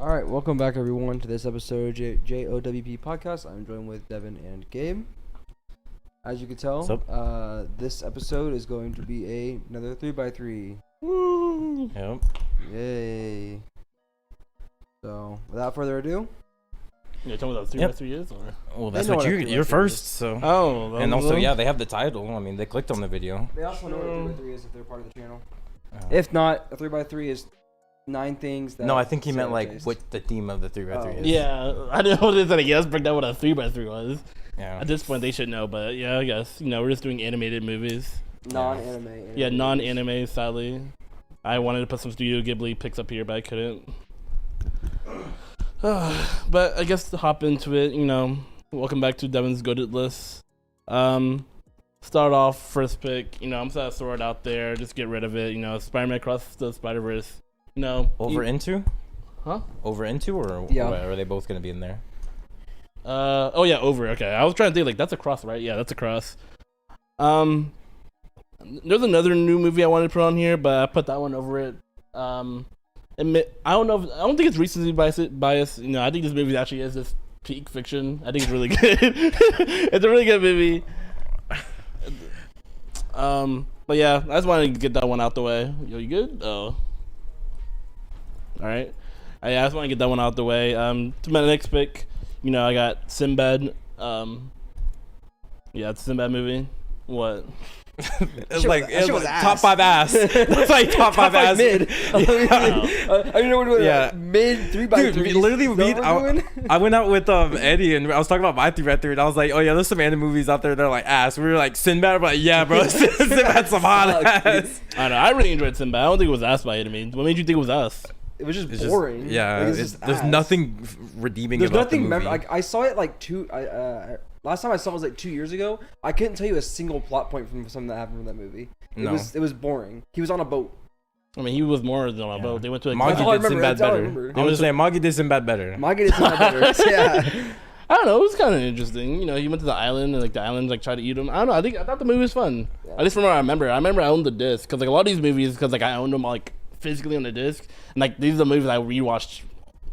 All right, welcome back everyone to this episode of JOWP podcast. I'm joined with Deven and Gabe. As you can tell, this episode is going to be another 3x3. Woo! Yep. Yay! So, without further ado, you're talking about 3x3 is, or well, that's what you're first. So and also, yeah, they have the title. I mean, they clicked on the video. They also know what 3x3 is if they're part of the channel. If not, a 3x3 is 9 things. That no, I think he meant like what the theme of the 3x3 is. Yeah, I didn't know what it is. I guess break down what a 3x3 was. Yeah. At this point, they should know, but yeah, I guess we're just doing animated movies. Non-anime. Yeah, non-anime. Sadly, I wanted to put some Studio Ghibli pics up here, but I couldn't. But I guess to hop into it, welcome back to Devin's Goated List. Start off first pick. I'm just gonna throw it out there. Just get rid of it. Spider-Man Across the Spider-Verse. Over into? Huh? Over into or are they both gonna be in there? Oh yeah, over. Okay, I was trying to think like that's Across, right? Yeah, that's Across. There's another new movie I wanted to put on here, but I put that one over it. I don't think it's recency bias. I think this movie actually is just peak fiction. I think it's really good. It's a really good movie. But yeah, I just wanted to get that one out the way. Yo, you good? Oh. All right. I just want to get that one out the way. To my next pick, I got Sinbad. Yeah, it's a Sinbad movie. What? It's like top 5 ass. It's like top 5 ass. Mid. Mid 3x3. Dude, literally, I went out with Eddie and I was talking about my 3x3 and I was like, oh yeah, there's some anime movies out there that are like ass. We were like Sinbad, but yeah, bro, Sinbad's some hot ass. I know. I really enjoyed Sinbad. I don't think it was ass by anime. What made you think it was us? It was just boring. There's nothing redeeming about nothing the movie. I saw it like last time I saw it was like 2 years ago. I couldn't tell you a single plot point from something that happened from that movie. It was boring. He was on a boat. I mean, he was more than on a boat. They went to a Magi did Sinbad better. I was saying Magi did Sinbad better. Magi did Sinbad better. Yeah. I don't know. It was kind of interesting. He went to the island and like the island tried to eat him. I don't know. I thought the movie was fun. Yeah. I just remember. I owned the disc because like a lot of these movies because like I owned them like physically on the disc, and like these are the movies I rewatched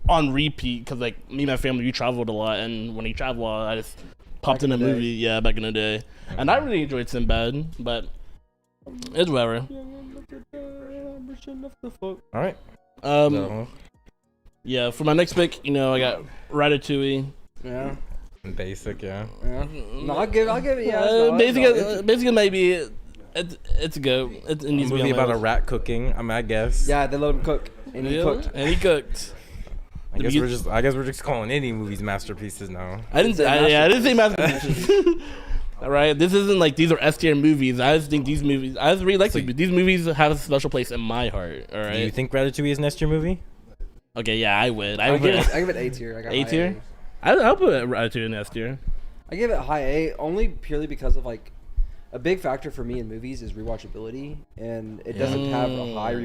on repeat because like me and my family we traveled a lot, and when we travel, I just popped in a movie back in the day, and I really enjoyed Sinbad, but it's whatever. All right. Yeah, for my next pick, I got Ratatouille. Yeah. Basic, yeah. No, I'll give it. Yeah. Basically, maybe. It's a go. It needs a movie about a rat cooking. I guess. Yeah, they let him cook, and he cooked. And he cooked. I guess we're just calling any movies masterpieces now. I didn't say masterpieces. All right, this isn't like these are S tier movies. I just think these movies. I just really like these. These movies have a special place in my heart. All right. Do you think Ratatouille is an S tier movie? Okay, yeah, I would. I give it A tier. A tier. I'll put Ratatouille in S tier. I give it high A only purely because of like. A big factor for me in movies is rewatchability, and it doesn't have a high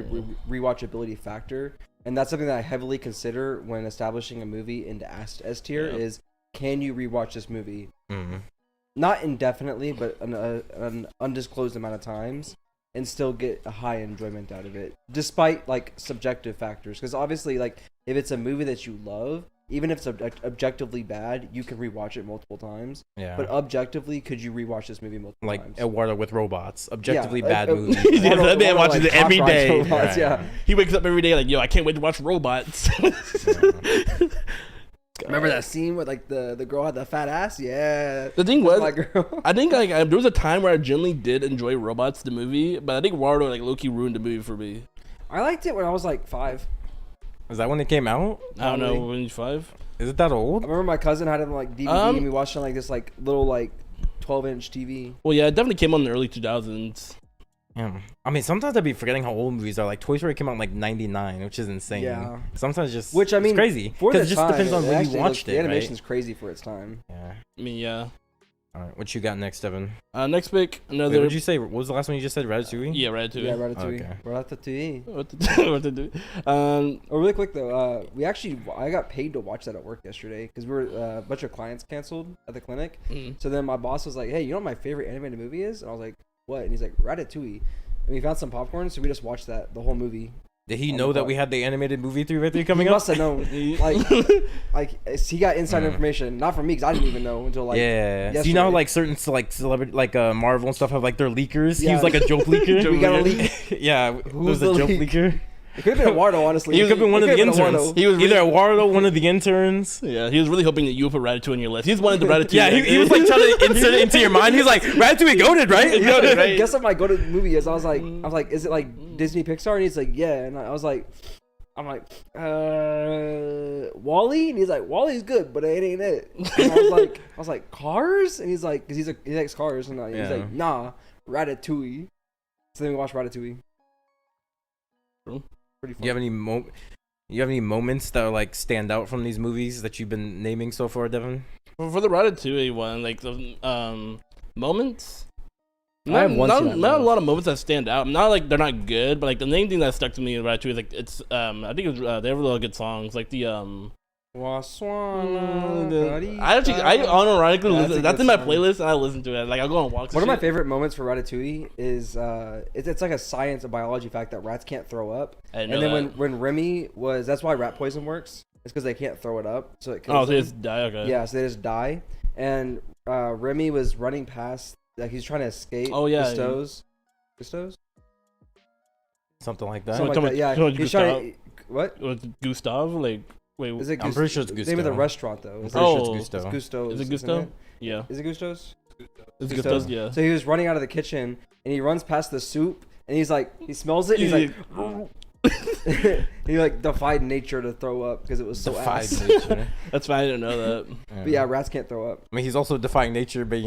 rewatchability factor. And that's something that I heavily consider when establishing a movie into S tier is, can you rewatch this movie? Mm-hmm. Not indefinitely, but an undisclosed amount of times, and still get a high enjoyment out of it, despite like subjective factors. Because obviously, like if it's a movie that you love, even if it's objectively bad, you can rewatch it multiple times. Yeah. But objectively, could you rewatch this movie multiple times? Like Eduardo with Robots. Objectively bad movie. That man watches it every day. Robots, yeah. He wakes up every day like, yo, I can't wait to watch Robots. Remember that scene where like the girl had the fat ass? Yeah. The thing was, my girl. I think like there was a time where I genuinely did enjoy Robots, the movie, but I think Eduardo like low-key ruined the movie for me. I liked it when I was like 5. Is that when it came out? I don't know, when you're 5. Is it that old? I remember my cousin had it on like DVD and we watched it on like this like little like 12-inch TV. Well, yeah, it definitely came on in the early 2000s. Yeah. I mean, sometimes I'd be forgetting how old movies are. Like Toy Story came out in like 99, which is insane. Yeah. Sometimes it's crazy. Because it just depends on when you watched it. The animation's crazy for its time. Yeah. I mean, yeah. All right, what you got next, Devin? Next pick, another. Wait, what did you say? What was the last one you just said? Ratatouille? Yeah, Ratatouille. Yeah, Ratatouille. Okay. Ratatouille. What to do? Really quick though, I got paid to watch that at work yesterday because we were a bunch of clients canceled at the clinic. Mm-hmm. So then my boss was like, "Hey, you know what my favorite animated movie is?" And I was like, "What?" And he's like, "Ratatouille." And we found some popcorn, so we just watched the whole movie Did he on know the that pod. we had the animated movie 3x3 coming He up? must have known. Like he got inside information, not from me, because I didn't even know until like. Yeah. So yesterday. you know how like certain like celebrity like Marvel and stuff have like their leakers. He Yeah. was like a Jowp leaker. We got a leak. Yeah. Who's Who's a the Jowp leak? leaker? It could have been Eduardo, honestly. He could have been one of the could've been interns. Eduardo. He was Either Eduardo, one of the interns. Yeah, he was really hoping that you would put Ratatouille on your list. He's wanted the Ratatouille. Yeah, he was like trying to insert it into your mind. He's like, Ratatouille goated, right? Goated, right? Guess what my go-to movie is? I was like, is it like Disney Pixar? And he's like, yeah. And I was like, Wall-E? And he's like, Wall-E's good, but it ain't it. And I was like, Cars? And he's like, because he likes Cars, and he's like, nah, Ratatouille. So then we watched Ratatouille. Pretty fun. You have any moments that like stand out from these movies that you've been naming so far, Devin? For the Ratatouille one, like the moments. I have one scene I Not a love. lot of moments that stand out. Not like they're not good, but like the main thing that stuck to me in Ratatouille is like it's I think it was they have really good songs like the I unironically Yeah, listen. that's a That's good in my song. playlist and I listen to it. Like I'll go on walks. One and of my shit. favorite moments for Ratatouille is it's like a science and biology fact that rats can't throw up. I didn't And know then that. when Remy was, that's why rat poison works. It's because they can't throw it up, so it kills Oh, so them. it's die. Okay. Yeah, so they just die. And Remy was running past, like he's trying to escape. Oh, yeah. Gusto's? Something like that. Something Someone like that. Yeah, told you he's trying to, what? Was it Gustav? Like wait. Is it I'm pretty sure it's the name of the Gusto. restaurant though. I'm Is pretty Oh. sure it's Gusto. It's Gusto's. Is it isn't Gusto? it? Yeah. Is it Gusto's? It's Gusto. Gusto's. Yeah. So he was running out of the kitchen and he runs past the soup and he's like, he smells it and he's like, he like defied nature to throw up because it was so Defied ass. nature. That's fine. I didn't know that. But yeah, rats can't throw up. I mean, he's also defying nature, but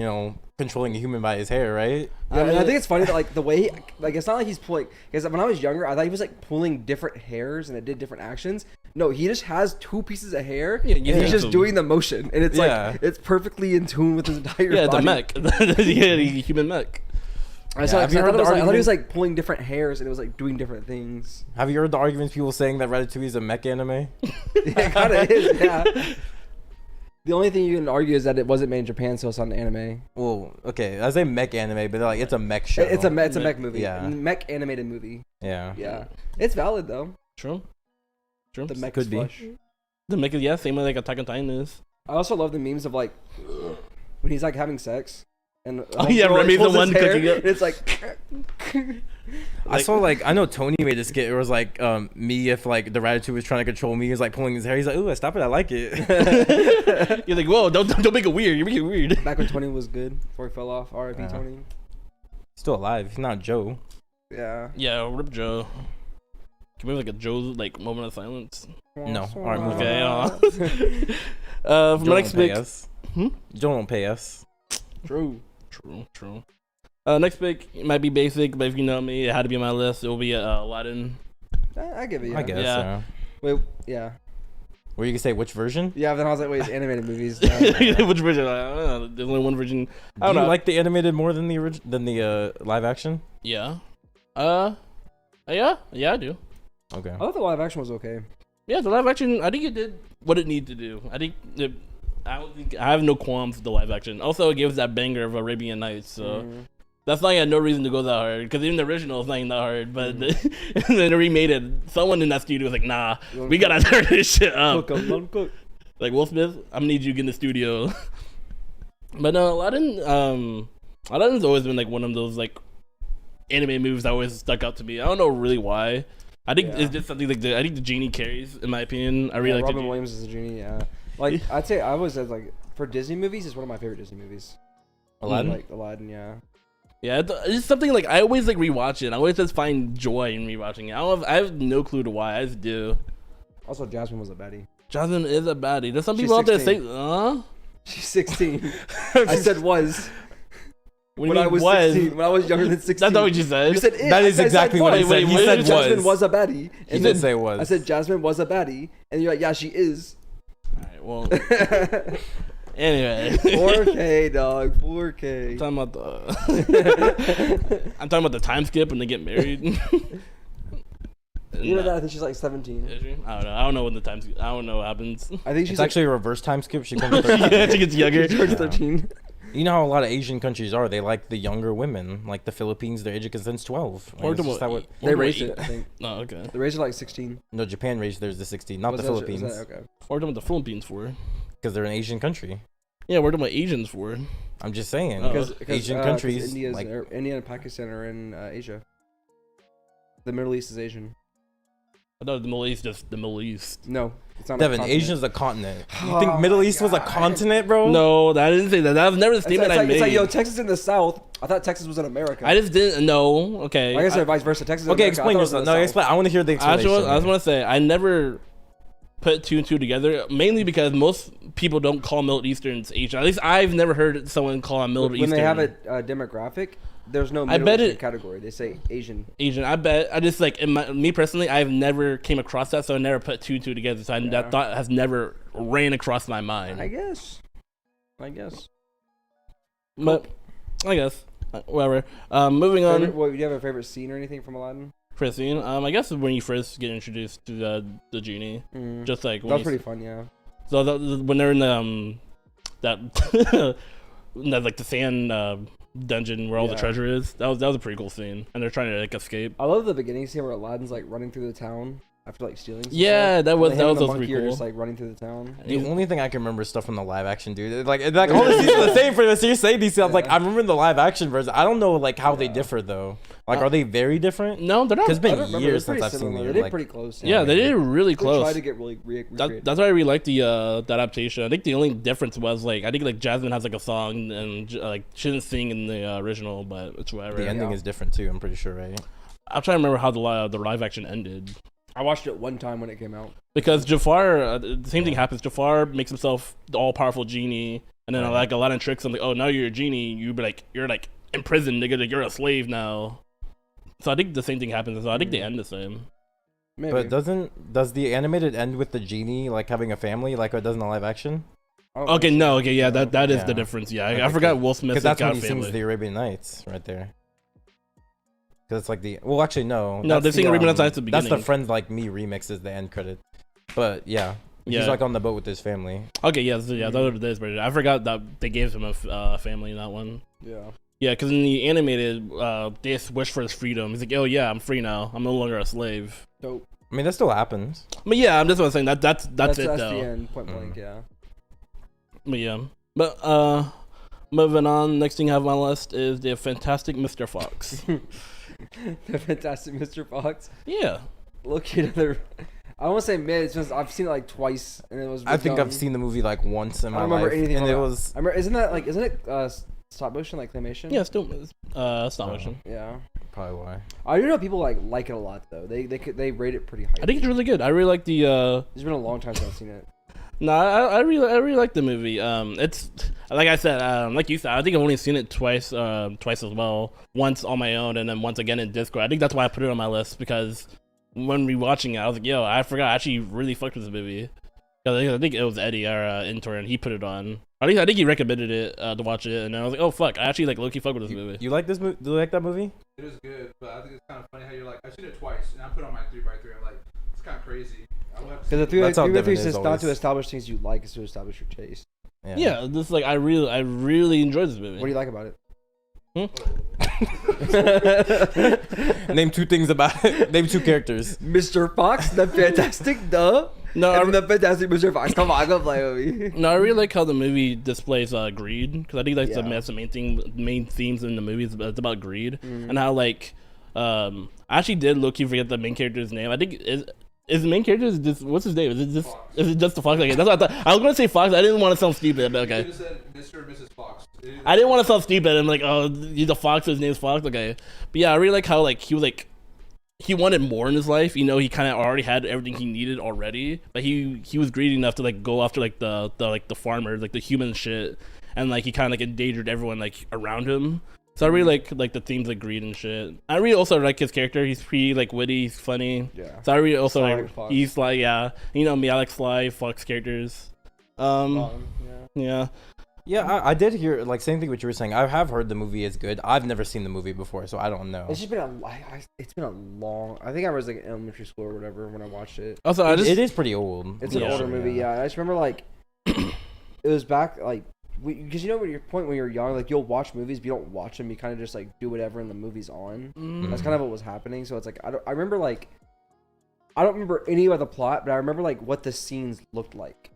controlling a human by his hair, right? Yeah, and I mean- think it's funny that like the way like it's not like he's pulling, because when I was younger I thought he was like pulling different hairs and it did different actions. No, he just has two pieces of hair Yeah, and you he's have just to- doing the motion and it's Yeah. like it's perfectly in tune with his entire Yeah, the body. mech. Yeah, the human mech. I thought, Have you I heard thought the it was like, I thought he was argument- like pulling different hairs and it was like doing different things. Have you heard the arguments people saying that Ratatouille is a mech anime? Yeah, it kind of is. Yeah. The only thing you can argue is that it wasn't made in Japan, so it's not an anime. Well, okay, I say mech anime, but they're like it's a mech show. It's a mech movie. Yeah. Mech animated movie. Yeah. Yeah, it's valid though. True. True. The mech Could is be. flush. The mech is same way like Attack on Titan is. I also love the memes of like when he's like having sex and Oh, yeah, homegirl, Remy's the pulls his one hair, cooking it. and it's like I saw I know Tony made a skit. It was like me if like the Ratatouille was trying to control me. He's like pulling his hair. He's like, ooh, stop it, I like it. You're like, whoa, don't make it weird. You're making it weird. back when Tony was good before he fell off. R.I.P. Yeah. Tony. Still alive. He's not Joe. Yeah. Yeah, rip Joe. Can we have like a Joe like moment of silence? No. All right, move on. Okay. For Joe my next don't pay pick. us. Hmm? Joe don't pay us. True. True. Next pick it might be basic, but if you know me, it had to be on my list. It will be Aladdin. I give it. Yeah. I guess. Yeah. Yeah. Wait. Yeah. Or you could say which version? Yeah. Then I was like, wait, it's animated movies. Which version? I don't know. There's only one version. I Do don't you know. like the animated more than the live action? Yeah. Yeah, I do. Okay. I thought the live action was okay. Yeah, the live action. I think it did what it needed to do. I have no qualms with the live action. Also, it gives that banger of Arabian Nights. So that's why I had no reason to go that hard. Because even the original is not even that hard. But and then they remade it. Someone in that studio was like, "Nah, we gotta turn this shit up." Cook 'em, let 'em cook. Like Will Smith, I'm gonna need you to get in the studio. But no, Aladdin's always been like one of those like anime movies that always stuck out to me. I don't know really why. I think Yeah. it's just something like I think the genie carries, in my opinion. I really Yeah, like the Robin genie. Williams is a genie. Yeah. Like I'd say I always said like for Disney movies, it's one of my favorite Disney movies. Aladdin? Like Aladdin. Yeah. Yeah, it's something like I always like rewatch it. I always just find joy in rewatching it. I have no clue to why. I just do. Also, Jasmine was a baddie. Jasmine is a baddie. There's some She's people out there 16. say, huh? She's 16. I said was. What do you When I mean was was? 16. When I was younger than 16. That's not what you said. You said it. That I is said exactly what he was. said. He wait, said Jasmine was. was a baddie. He And did then say was. I said Jasmine was a baddie, and you're like, yeah, she is. Alright, well, anyway. 4K, dog. 4K. I'm talking about the time skip when they get married. You know that? I think she's like 17. Is she? I don't know. I don't know when the time skip. I don't know what happens. I think she's It's like, actually a reverse time skip. She comes to Yeah, she gets younger. she turns 13. You know how a lot of Asian countries are. They like the younger women. Like the Philippines, their age of consent's 12. Like, it's just what, they raised it, I think. Oh, okay. They raised it like 16. no, Japan raised theirs to 16, not the Philippines. Okay. What are talking about the Philippines for? Because they're an Asian country. Yeah, we're talking about Asians for. I'm just saying. Because Asian countries. India and Pakistan are in Asia. The Middle East is Asian. I thought the Middle East just the Middle East. No, it's not. Devin, Asia's a continent. You think Middle East was a continent, bro? No, I didn't say that. That was never the statement I made. It's like, yo, Texas in the South. I thought Texas was in America. I just didn't know. Okay. Like I said, vice versa. Texas. Okay, explain yourself. No, explain. I want to hear the explanation. I just want to say I never put two and two together, mainly because most people don't call Middle Easterns Asian. At least I've never heard someone call a Middle Eastern. When they have a demographic, there's no Middle Eastern category. They say Asian. I bet. I just like me personally, I've never came across that, so I never put two and two together. So that thought has never ran across my mind. I guess. But I guess whatever. Moving on. Do you have a favorite scene or anything from Aladdin? Scene. I guess when you first get introduced to the genie, just like when that was pretty fun, yeah. So when they're in the that like the sand dungeon where all the treasure is, that was a pretty cool scene, and they're trying to like escape. I love the beginning scene where Aladdin's like running through the town after like stealing. Yeah, that was pretty cool. Just like running through the town. The only thing I can remember is stuff from the live action, dude. Like all the scenes are the same for this. You're saying these stuff. Like I remember the live action version. I don't know like how they differ though. Like are they very different? No, they're not. It's been years since I've seen them. They did pretty close. Yeah, they did really close. They tried to get really recreative. That's why I really liked the adaptation. I think the only difference was like I think like Jasmine has like a song and like she didn't sing in the original, but it's whatever. The ending is different too. I'm pretty sure, right? I'm trying to remember how the live action ended. I watched it one time when it came out. Because Jafar, the same thing happens. Jafar makes himself the all-powerful genie, and then like Aladdin tricks him like, "Oh, now you're a genie. You're like in prison, nigga. Like, you're a slave now." So I think the same thing happens. So I think they end the same. Maybe. But does the animated end with the genie like having a family like it does in the live action? Okay, no, okay, yeah, that is the difference. Yeah, I forgot Will Smith. Because that's when he sings the Arabian Nights right there. Because it's like actually no. No, they're singing Arabian Nights at the beginning. That's the Friends Like Me remix is the end credit. But yeah. He's like on the boat with his family. Okay, yeah, that's what it is. But I forgot that they gave him a family in that one. Yeah. Yeah, because in the animated, they wish for his freedom. He's like, "Oh yeah, I'm free now. I'm no longer a slave." Dope. I mean, that still happens. But yeah, I'm just saying that's it though. That's the end, point blank. Yeah. But yeah, but moving on. Next thing I have on my list is the Fantastic Mr. Fox. The Fantastic Mr. Fox. Yeah. Look at other. I won't say mid. It's just I've seen it like twice, and it was. I think I've seen the movie like once in my life. I don't remember anything. And it was. I remember. Isn't it stop motion like claymation? Yeah, still stop motion. Yeah. Probably why. I do know people like it a lot though. They rate it pretty high. I think it's really good. I really like the. It's been a long time since I've seen it. No, I really like the movie. It's like I said, like you said, I think I've only seen it twice as well. Once on my own, and then once again in Discord. I think that's why I put it on my list because when rewatching it, I was like, yo, I forgot I actually really fucked with this movie. I think it was Eddie, our intern, and he put it on. I think he recommended it to watch it, and I was like, oh fuck, I actually like low-key fuck with this movie. You like this movie? Do you like that movie? It is good, but I think it's kind of funny how you're like, I've seen it twice, and I put it on my 3x3. I'm like, it's kind of crazy. Because the 3x3 is not to establish things you like, it's to establish your taste. Yeah, this like I really enjoyed this movie. What do you like about it? Name two things about it. Name two characters. Mr. Fox, the Fantastic the Fantastic Mr. Fox. Come on, go play with me. No, I really like how the movie displays greed, because I think that's the main themes in the movie. It's about greed and how like I actually did low-key forget the main character's name. I think is the main character just what's his name? Is it just the Fox? Okay, that's what I thought. I was gonna say Fox. I didn't want to sound stupid. But okay. You said Mr. and Mrs. Fox. I didn't want to sound stupid. I'm like, oh, he's a fox. His name's Fox. Okay, but yeah, I really like how like he was like he wanted more in his life. You know, he kind of already had everything he needed already, but he was greedy enough to like go after like the farmers, like the human shit, and like he kind of like endangered everyone like around him. So I really like the themes of greed and shit. I really also like his character. He's pretty like witty, he's funny. Yeah. So I really also like he's like you know me, I like Sly Fox characters. Yeah. Yeah, I did hear like same thing what you were saying. I have heard the movie is good. I've never seen the movie before, so I don't know. It's just been it's been a long. I think I was like in elementary school or whatever when I watched it. Also, it is pretty old. It's an older movie. Yeah, I just remember like it was back like because you know when your point when you're young, like you'll watch movies, but you don't watch them. You kind of just like do whatever in the movie's on. That's kind of what was happening. So it's like I remember like I don't remember any of the plot, but I remember like what the scenes looked like.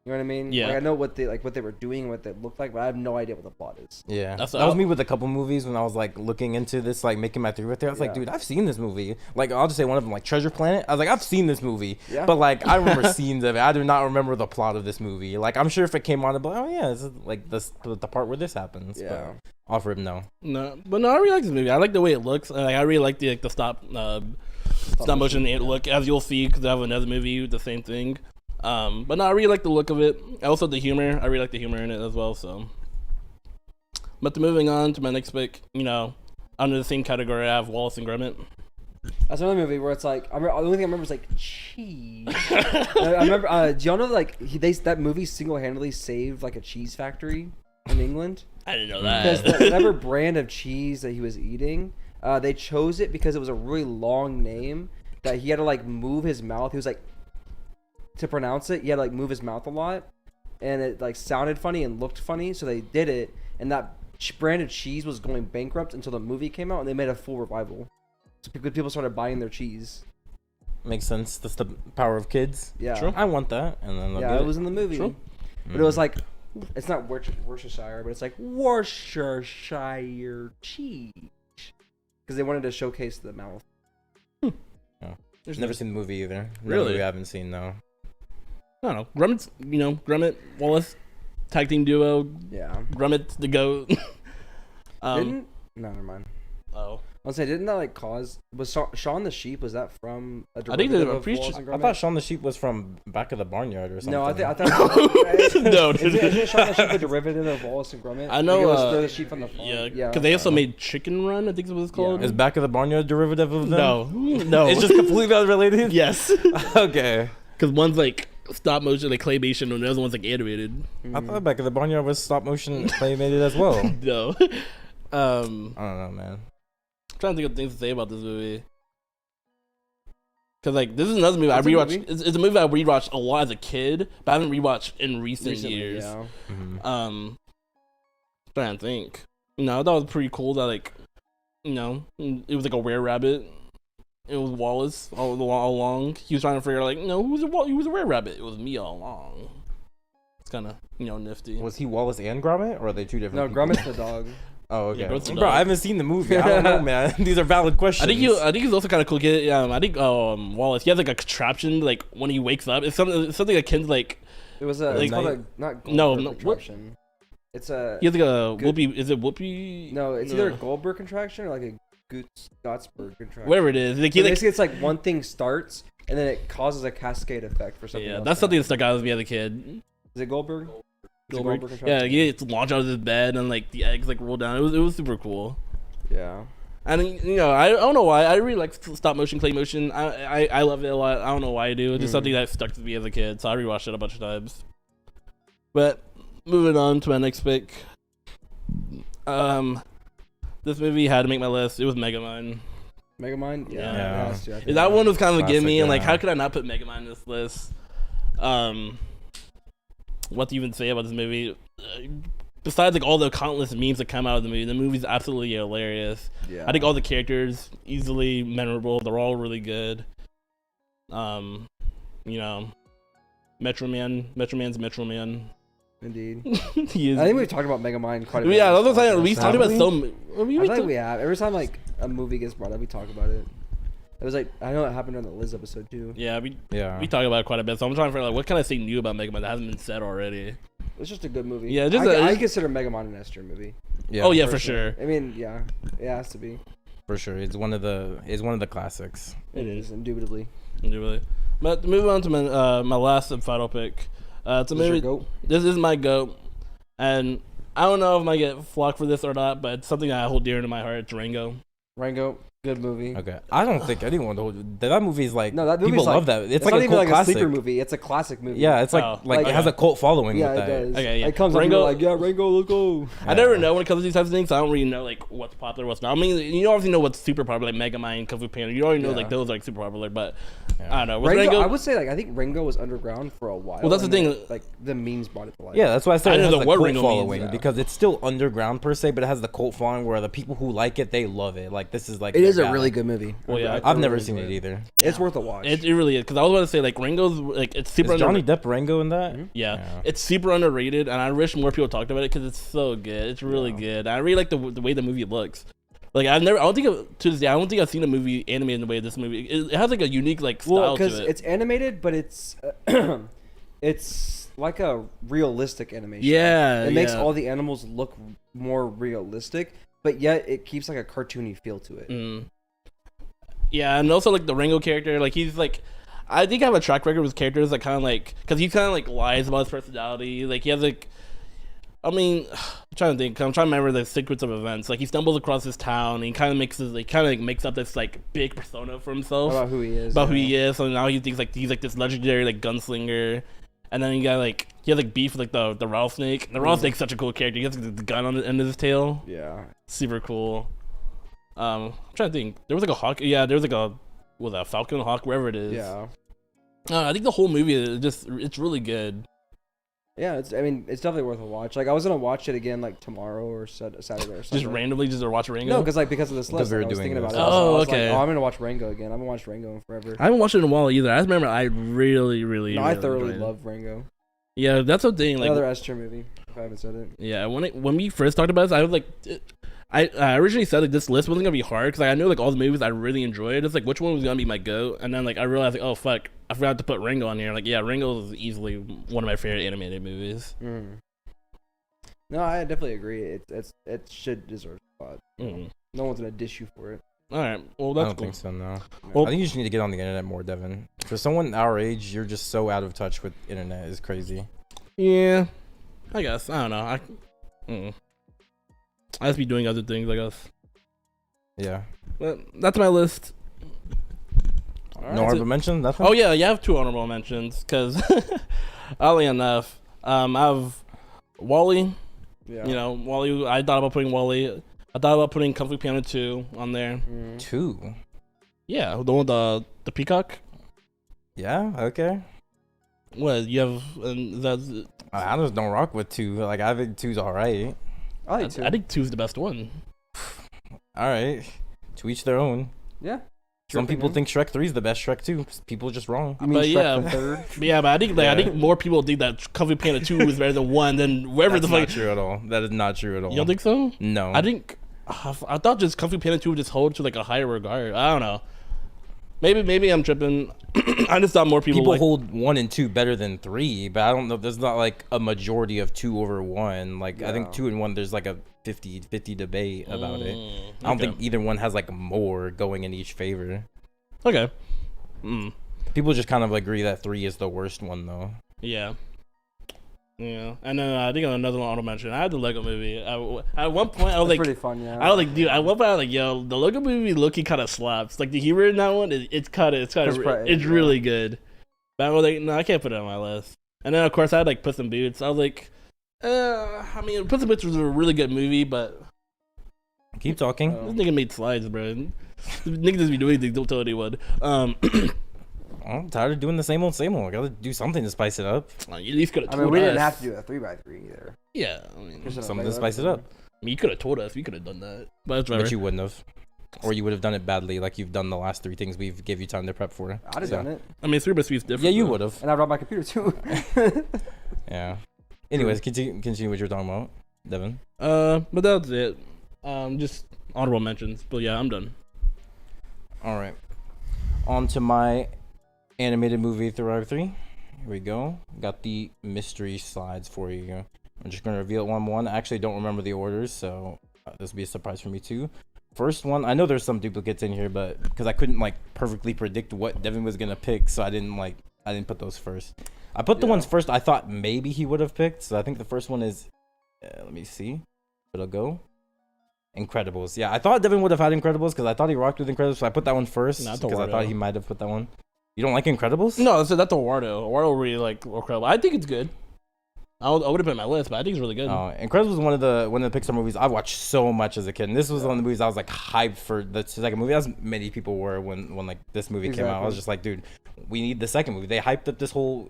You know what I mean? Yeah. Like, I know what they were doing, what they looked like, but I have no idea what the plot is. Yeah, that was me with a couple movies when I was like looking into this, like making my theory right there. I was like, dude, I've seen this movie. Like, I'll just say one of them, like Treasure Planet. I was like, I've seen this movie, but like I remember scenes of it. I do not remember the plot of this movie. Like, I'm sure if it came on, I'd be like, oh yeah, this is like the part where this happens. Yeah. But off rip, no. But I really like this movie. I like the way it looks. Like, I really like the stop motion look, as you'll see, because I have another movie with the same thing. But no, I really like the look of it. Also the humor. I really like the humor in it as well. So, but moving on to my next pick, under the same category, I have Wallace and Gromit. That's another movie where it's like the only thing I remember is like cheese. I remember. Do y'all know that movie single-handedly saved like a cheese factory in England? I didn't know Because that. whatever brand of cheese that he was eating, they chose it because it was a really long name that he had to like move his mouth. He was like, to pronounce it, he had to like move his mouth a lot, and it like sounded funny and looked funny, so they did it. And that brand of cheese was going bankrupt until the movie came out, and they made a full revival. So people started buying their cheese. Makes sense. That's the power of kids. Yeah, True. I want that, and then it was in the movie. True. But it was like, it's not Worcestershire, but it's like Worcestershire cheese, because they wanted to showcase the mouth. There's never seen the movie either. Really? We haven't seen, no. I don't know. Gromit, Wallace, tag team duo. Yeah. Gromit the goat. No, never mind. Oh. I'll say, didn't that like cause Shaun the Sheep? Was that from a I think derivative of pretty Wallace sure- and I Gromit? thought Shaun the Sheep was from Back of the Barnyard or something. No, I thought No, isn't Shaun the Sheep a derivative of Wallace and Gromit? I know. Like, it was throw the sheep on the farm. Yeah, Yeah. because they also made Chicken Run. I think is what it's called. Is Back of the Barnyard a derivative of them? No. It's just completely unrelated? yes. Okay. Because one's like stop motion, like claymation, and the other one's like animated. I thought Back of the Barnyard was stop motion animated as well. No. I don't know, man. I'm trying to think of things to say about this movie. Because like this is another movie What's I the rewatched. movie? It's a movie I rewatched a lot as a kid, but I haven't rewatched in recent years. Yeah. Mm-hmm. Trying to think. I thought it was pretty cool that like, it was like a rare rabbit. It was Wallace all along. He was trying to figure out like, who was a rare rabbit? It was me all along. It's kind of nifty. Was he Wallace and Gromit, or are they two different No, people? Gromit's the dog. Oh, okay. Yeah, Gromit's the Bro, dog. I haven't seen the movie. I don't know, man. These are valid questions. I think he's also kind of cool kid. I think Wallace. He has like a contraption like when he wakes up. It's something akin to like. It was Like, called a not no, Goldberg no, what? contraction. It's a He has like a Good- whoopee. Is it whoopee? no. It's either a Goldberg contraction or like a Gottsberg contraction. Whatever it is. Like, So he like basically, it's like one thing starts and then it causes a cascade effect for something. yeah, else that's to something that happen. stuck out with me as a kid. Is it Goldberg? It's a Goldberg. contraction? Yeah, he gets launched out of his bed and like the eggs like roll down. It was super cool. Yeah. And I don't know why I really like stop motion, clay motion. I love it a lot. I don't know why I do. It's just something that stuck to me as a kid, so I rewatched it a bunch of times. But moving on to my next pick. This movie had to make my list. It was Megamind. Megamind? Yeah. Yeah. it has to, I think. That one was kind of a Classic, gimme, and like, yeah. how could I not put Megamind in this list? What to even say about this movie? Besides like all the countless memes that come out of the movie's absolutely hilarious. Yeah. I think all the characters easily memorable. They're all really good. Metro Man's Metro Man. Indeed. He is. I think we've talked about Megamind quite a bit. Yeah, on that's what I'm this saying. We podcast. talked about we? so. I feel like we have. Every time like a movie gets brought up, we talk about it. It was like I know it happened on the Liz episode too. Yeah, we Yeah. talk about it quite a bit. So I'm trying to figure out like, what can I say new about Megamind that hasn't been said already. It's just a good movie. Yeah, just I consider Megamind an S tier movie. Yeah, Oh yeah, for sure. I mean, yeah, it has to be. for sure. It's one of the classics. It is indubitably. Really. But moving on to my last and final pick. It's a Is this your movie. goat? This is my goat, and I don't know if I might get flocked for this or not, but it's something I hold dear to my heart. It's Rango. Rango. Good movie. Okay, I don't think anyone that movie is like No, that movie's people like, love that. It's like not a even cult like classic. a sleeper movie. It's a classic movie. Yeah, it's like Oh, like okay. it has a cult following Yeah, with it that. does. Okay, yeah. It comes up and Rango- you're like, yeah, Rango, let's go. I never know when it comes to these types of things. So I don't really know like what's popular, what's not. I mean, you obviously know what's super popular, like Megamind, Kung Fu Panda. You already know Yeah. like those are like super popular, but Yeah. I don't know. Was Rango, Rango- I would say like I think Rango was underground for a while. Well, that's the and thing. then, like the memes brought it to life. Yeah, that's why I said I it know has the the what cult Ringo means, following yeah. because it's still underground per se, but it has the cult following where the people who like it, they love it. Like this is like it is their a guy. really good movie. Well, yeah, I've never seen it either. It's worth a watch. it really is because I was about to say like Rango's like it's super Is Johnny underrated. Depp Rango in that? Yeah. Yeah. It's super underrated, and I wish more people talked about it because it's so good. It's really good. I really like the way the movie looks. Like I don't think to this day I don't think I've seen a movie animated in the way this movie. It has like a unique like style to because it. it's animated, but it's it's like a realistic animation. Yeah, it makes yeah. all the animals look more realistic, but yet it keeps like a cartoony feel to it. Mm. Yeah, and also like the Rango character, like he's like, I think I have a track record with characters that kind of like, because he kind of like lies about his personality. Like he has like, I mean, I'm trying to think. I'm trying to remember the sequence of events. Like he stumbles across this town, and he kind of makes up this like big persona for himself About who he is. about who he is. So now he thinks like he's like this legendary like gunslinger. And then he has like beef with like the rattlesnake. The rattlesnake's such a cool character. He has like, the gun on the end of his tail. Yeah. Super cool. I'm trying to think. There was like a hawk. Yeah, there was like a falcon, hawk, wherever it is. Yeah. I think the whole movie it's really good. Yeah, it's definitely worth a watch. Like I was gonna watch it again like tomorrow or Saturday or something. Just randomly, just to watch Rango. No, because of this list. we were I was doing thinking about this. it. Oh, So I was okay. Like, I'm gonna watch Rango again. I haven't watched Rango in forever. I haven't watched it in a while either. I just remember I really, really. No, I really thoroughly enjoyed it. love Rango. Yeah, that's the thing. Like, Another S tier movie. If I haven't said it. yeah, when we first talked about this, I was like, I originally said like this list wasn't gonna be hard because like, I knew like all the movies I really enjoyed. It's like which one was gonna be my goat, and then like I realized like, oh fuck, I forgot to put Rango on here. Like yeah, Rango is easily one of my favorite animated movies. Mm. No, I definitely agree. It should deserve a spot. Mm. No one's gonna dish you for it. All right, well I that's don't cool. think so. No. Well- I think you just need to get on the internet more, Devin. For someone our age, you're just so out of touch with internet. Is crazy. Yeah, I guess I don't know. I just be doing other things, I guess. Yeah. But that's my list. No honorable mention. Nothing. Oh yeah, you have two honorable mentions because oddly enough, I have Wally. Yeah. You know, Wally. I thought about putting Wally. I thought about putting Kung Fu Panda 2 on there. Mm. 2. Yeah, the one with the peacock. Yeah. Okay. What you have? That's. I just don't rock with 2. Like I think 2's alright. I like two. I think 2 is the best one. All right. To each their own. Yeah. Some people think Shrek 3 is the best Shrek 2. People are just wrong. You mean But Shrek yeah. the third? But yeah, but I think I think more people think that Kung Fu Panda 2 is better than 1 than wherever That's the not fuck. true at all. That is not true at all. You don't think so? No. I think I thought just Kung Fu Panda 2 would just hold to like a higher regard. I don't know. Maybe I'm tripping. I just thought more people like, hold 1 and 2 better than 3, but I don't know. There's not like a majority of 2 over 1. Like I think Yeah. 2 and 1, there's like a 50-50 debate about it. I don't okay. think either one has like more going in each favor. Okay. Mm. People just kind of agree that 3 is the worst one though. Yeah. Yeah. And then I think another one I'll mention. I had the Lego movie. At one point, I was That's like, pretty fun, yeah. I was like, dude. At one point, I was like, yo, the Lego movie looking kind of slaps. Like the humor in that one, it's really good. But I was like, no, I can't put it on my list. And then of course I had like Puss in Boots. I was like, I mean, Puss in Boots was a really good movie, but Keep talking. this nigga made slides, bro. Niggas just be doing things. Don't tell anyone. I'm tired of doing the same old. I gotta do something to spice it up. You at least could have I told mean, we us. didn't have to do a 3x3 either. Yeah, I mean, Just Something a to spice it up. you could have told us. We could have done that. But that's whatever. But you wouldn't have. Or you would have done it badly, like you've done the last 3 things we've give you time to prep for. I'd have done it. I mean, 3 by 3 is different. Yeah, you though. would have. And I brought my computer too. Yeah. Anyways, continue what you're talking about, Devin. But that's it. Just honorable mentions. But yeah, I'm done. All right. On to my animated movie 3. Here we go. Got the mystery slides for you. I'm just gonna reveal it one by one. I actually don't remember the orders, so this will be a surprise for me too. First one, I know there's some duplicates in here, but because I couldn't like perfectly predict what Devin was gonna pick, so I didn't put those first. I put the ones first I thought maybe he would have picked. So I think the first one is, let me see, it'll go. Incredibles. Yeah, I thought Deven would have had Incredibles because I thought he rocked with Incredibles, so I put that one first Nah, because I thought he might have put that one. You don't like Incredibles? No, so that's Eduardo. Eduardo really like Incredible. I think it's good. I would have put it in my list, but I think it's really good. Incredibles was one of the Pixar movies I watched so much as a kid, and this was one of the movies I was like hyped for the second movie, as many people were when like this movie came out. I was just like, dude, we need the second movie. They hyped up this whole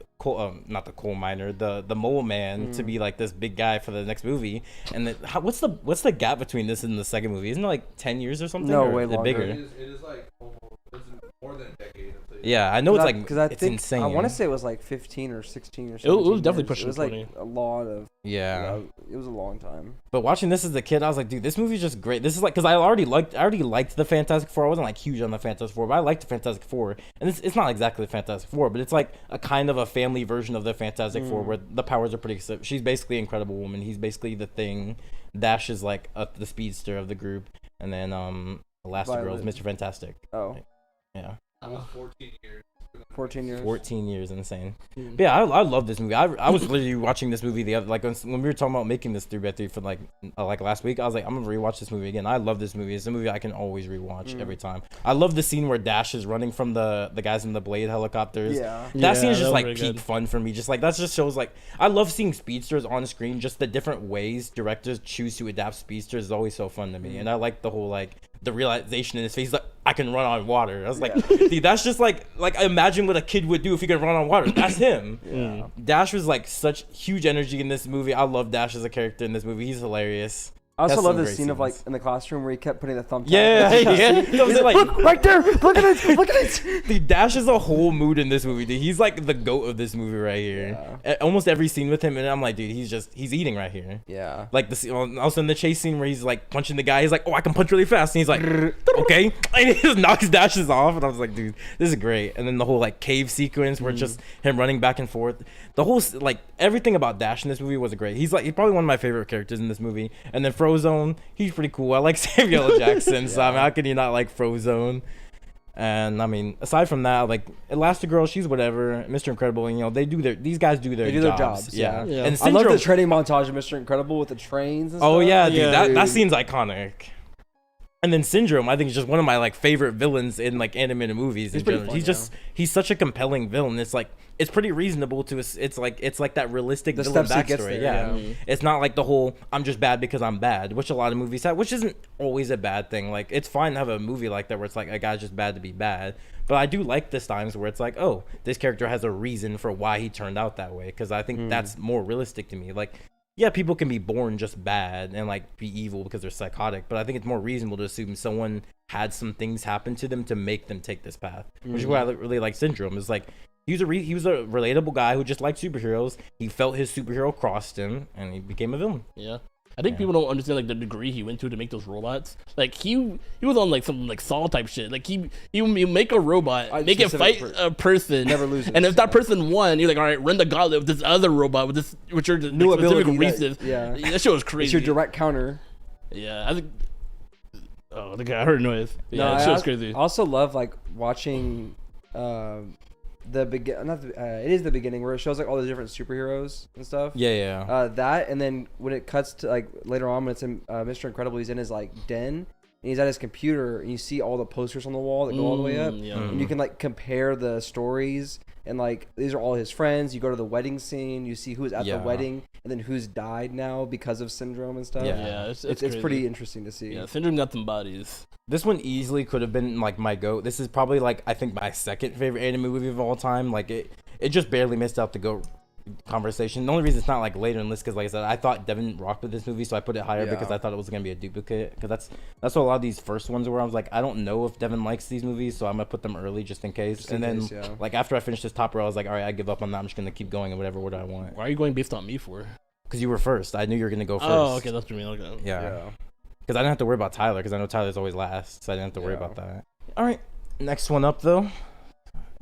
not the coal miner, the mole man to be like this big guy for the next movie. And what's the gap between this and the second movie? Isn't it like 10 years or something? No, way longer. Bigger. It is like almost more than a decade. Yeah, I know it's like because it's insane. I want to say it was like 15 or 16 or 17. It was definitely pushing 20. It was 20. like a lot of yeah. It was a long time. But watching this as a kid, I was like, dude, this movie's just great. This is like because I already liked the Fantastic Four. I wasn't like huge on the Fantastic Four, but I liked the Fantastic Four, and it's not exactly the Fantastic Four, but it's like a kind of a family version of the Fantastic Four where the powers are pretty. She's basically Incredible Woman. He's basically the Thing. Dash is like the speedster of the group, and then Elastigirl is Mr. Fantastic. Oh, yeah. Almost 14 years. 14 years. 14 years, insane. But yeah, I love this movie. I was literally watching this movie the other, like when we were talking about making this 3x3 for like last week. I was like, I'm gonna rewatch this movie again. I love this movie. It's a movie I can always rewatch every time. I love the scene where Dash is running from the guys in the Blade helicopters. Yeah, that scene is just like really peak good. fun for me. Just like that just shows like I love seeing speedsters on screen. Just the different ways directors choose to adapt speedsters is always so fun to me. And I like the whole like the realization in his face, like I can run on water. I was like, dude, that's just like imagine what a kid would do if he could run on water. That's him. Yeah. Dash was like such huge energy in this movie. I love Dash as a character in this movie. He's hilarious. I also Has love some the great scene of like scenes. in the classroom where he kept putting the thumbtack. Yeah, yeah. Like, look right there. Look at it. Look at it. Dude, Dash is a whole mood in this movie, dude. He's like the goat of this movie right here. Almost every scene with him, and I'm like, dude, he's eating right here. Yeah. Like also in the chase scene where he's like punching the guy, he's like, oh, I can punch really fast, and he's like, okay, and he just knocks Dashes off, and I was like, dude, this is great. And then the whole like cave sequence where it's just him running back and forth. The whole like everything about Dash in this movie was great. He's probably one of my favorite characters in this movie. And then Frozone, he's pretty cool. I like Samuel L. Jackson, so I mean, how can you not like Frozone? And I mean, aside from that, like Elastigirl, she's whatever. Mr. Incredible, you know, these guys do their jobs. Yeah. And I love Syndrome, the training montage of Mr. Incredible with the trains and stuff. oh yeah, dude, Yeah, that scene's iconic. And then Syndrome, I think, is just one of my like favorite villains in like animated movies. He's in pretty general. fun, He's such a compelling villain. It's like it's pretty reasonable to us. It's like that realistic The villain steps he gets backstory. there, Yeah, it's not like the whole I'm just bad because I'm bad, which a lot of movies have, which isn't always a bad thing. Like it's fine to have a movie like that where it's like a guy's just bad to be bad. But I do like this times where it's like, oh, this character has a reason for why he turned out that way, because I think that's more realistic to me. Like, yeah, people can be born just bad and like be evil because they're psychotic, but I think it's more reasonable to assume someone had some things happen to them to make them take this path, which is why I really like Syndrome. Is like he was a relatable guy who just liked superheroes. He felt his superhero crossed him, and he became a villain. Yeah. I think people don't understand like the degree he went to make those robots. Like he was on like some like Saw type shit. Like he make a robot, make it fight a person, never loses. and if that person won, you're like, all right, run the gauntlet with this other robot with this, which are New like, specific ability. races. That shit was crazy. It's your direct counter. Yeah, I think. Oh, the guy, I heard a noise. Yeah, No, that shit was crazy. I also love like watching it is the beginning where it shows like all the different superheroes and stuff. Yeah. That, and then when it cuts to like later on when it's in Mr. Incredible, he's in his like den and he's at his computer and you see all the posters on the wall that go all the way up, and you can like compare the stories, and like these are all his friends. You go to the wedding scene, you see who's at the wedding, and then who's died now because of Syndrome and stuff. Yeah, it's pretty interesting to see. Yeah, Syndrome got some bodies. This one easily could have been like my GOAT. This is probably like I think my second favorite anime movie of all time. Like it just barely missed out the GOAT conversation. The only reason it's not like later in the list because like I said, I thought Deven rocked with this movie, so I put it higher because I thought it was gonna be a duplicate. Because that's what a lot of these first ones were. I was like, I don't know if Deven likes these movies, so I'm gonna put them early just in case. Like after I finished this top row, I was like, all right, I give up on that. I'm just gonna keep going and whatever order I want. Why are you going based on me for? Because you were first. I knew you were gonna go first. Oh, okay, that's what you mean. Okay. Yeah. Because I didn't have to worry about Tyler, because I know Tyler's always last, so I didn't have to worry about that. All right, next one up though.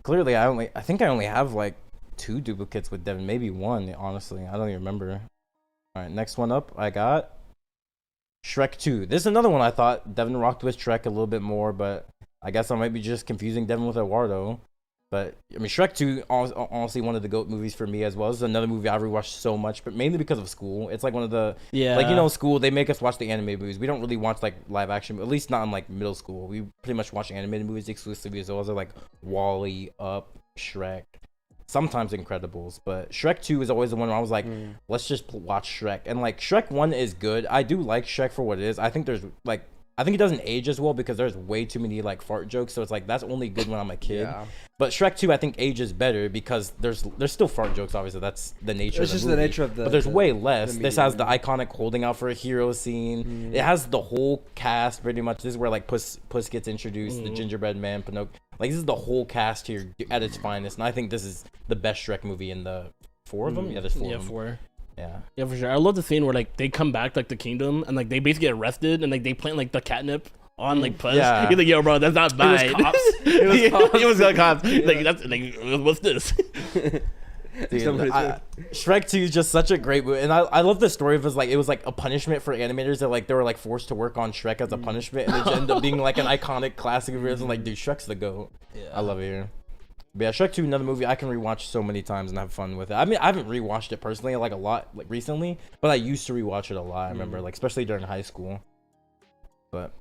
Clearly, I think I only have like 2 duplicates with Deven, maybe 1. Honestly, I don't even remember. All right, next one up, I got Shrek 2. This is another one I thought Deven rocked with Shrek a little bit more, but I guess I might be just confusing Deven with Eduardo. But I mean, Shrek 2, honestly, one of the GOAT movies for me as well. This is another movie I've rewatched so much, but mainly because of school. It's like one of the like school they make us watch the anime movies. We don't really watch like live action, at least not in like middle school. We pretty much watch animated movies exclusively. So those are like Wall-E, Up, Shrek, sometimes Incredibles. But Shrek 2 is always the one where I was like, let's just watch Shrek. And like Shrek 1 is good. I do like Shrek for what it is. I think it doesn't age as well because there's way too many like fart jokes. So it's like that's only good when I'm a kid. Yeah. But Shrek 2 I think ages better because there's still fart jokes. Obviously, that's the nature. It's of the movie. The nature of the. But there's way less. This has the iconic holding out for a hero scene. It has the whole cast pretty much. This is where like Puss gets introduced. The gingerbread man, Pinocchio. Like this is the whole cast here at its finest. And I think this is the best Shrek movie in the 4 of them. Yeah, there's 4 of them. 4. Yeah, for sure. I love the scene where like they come back like the kingdom and like they basically get arrested and like they plant like the catnip on like Puss. Yeah. He's like, yo, bro, that's not mine. It was cops. It was cops. Yeah. Like that's like, what's this? Dude, Shrek 2 is just such a great movie, and I love the story of it was like a punishment for animators that like they were like forced to work on Shrek as a punishment, and it ended up being like an iconic classic of yours. And like, dude, Shrek's the GOAT. Yeah. I love it here. But yeah, Shrek 2, another movie I can rewatch so many times and have fun with it. I mean, I haven't rewatched it personally like a lot like recently, but I used to rewatch it a lot. I remember like especially during high school. But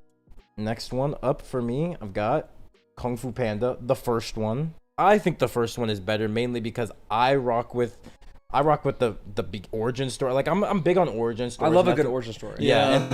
next one up for me, I've got Kung Fu Panda, the first one. I think the first one is better mainly because I rock with the big origin story. Like I'm big on origin stories. I love a good origin story. Yeah. And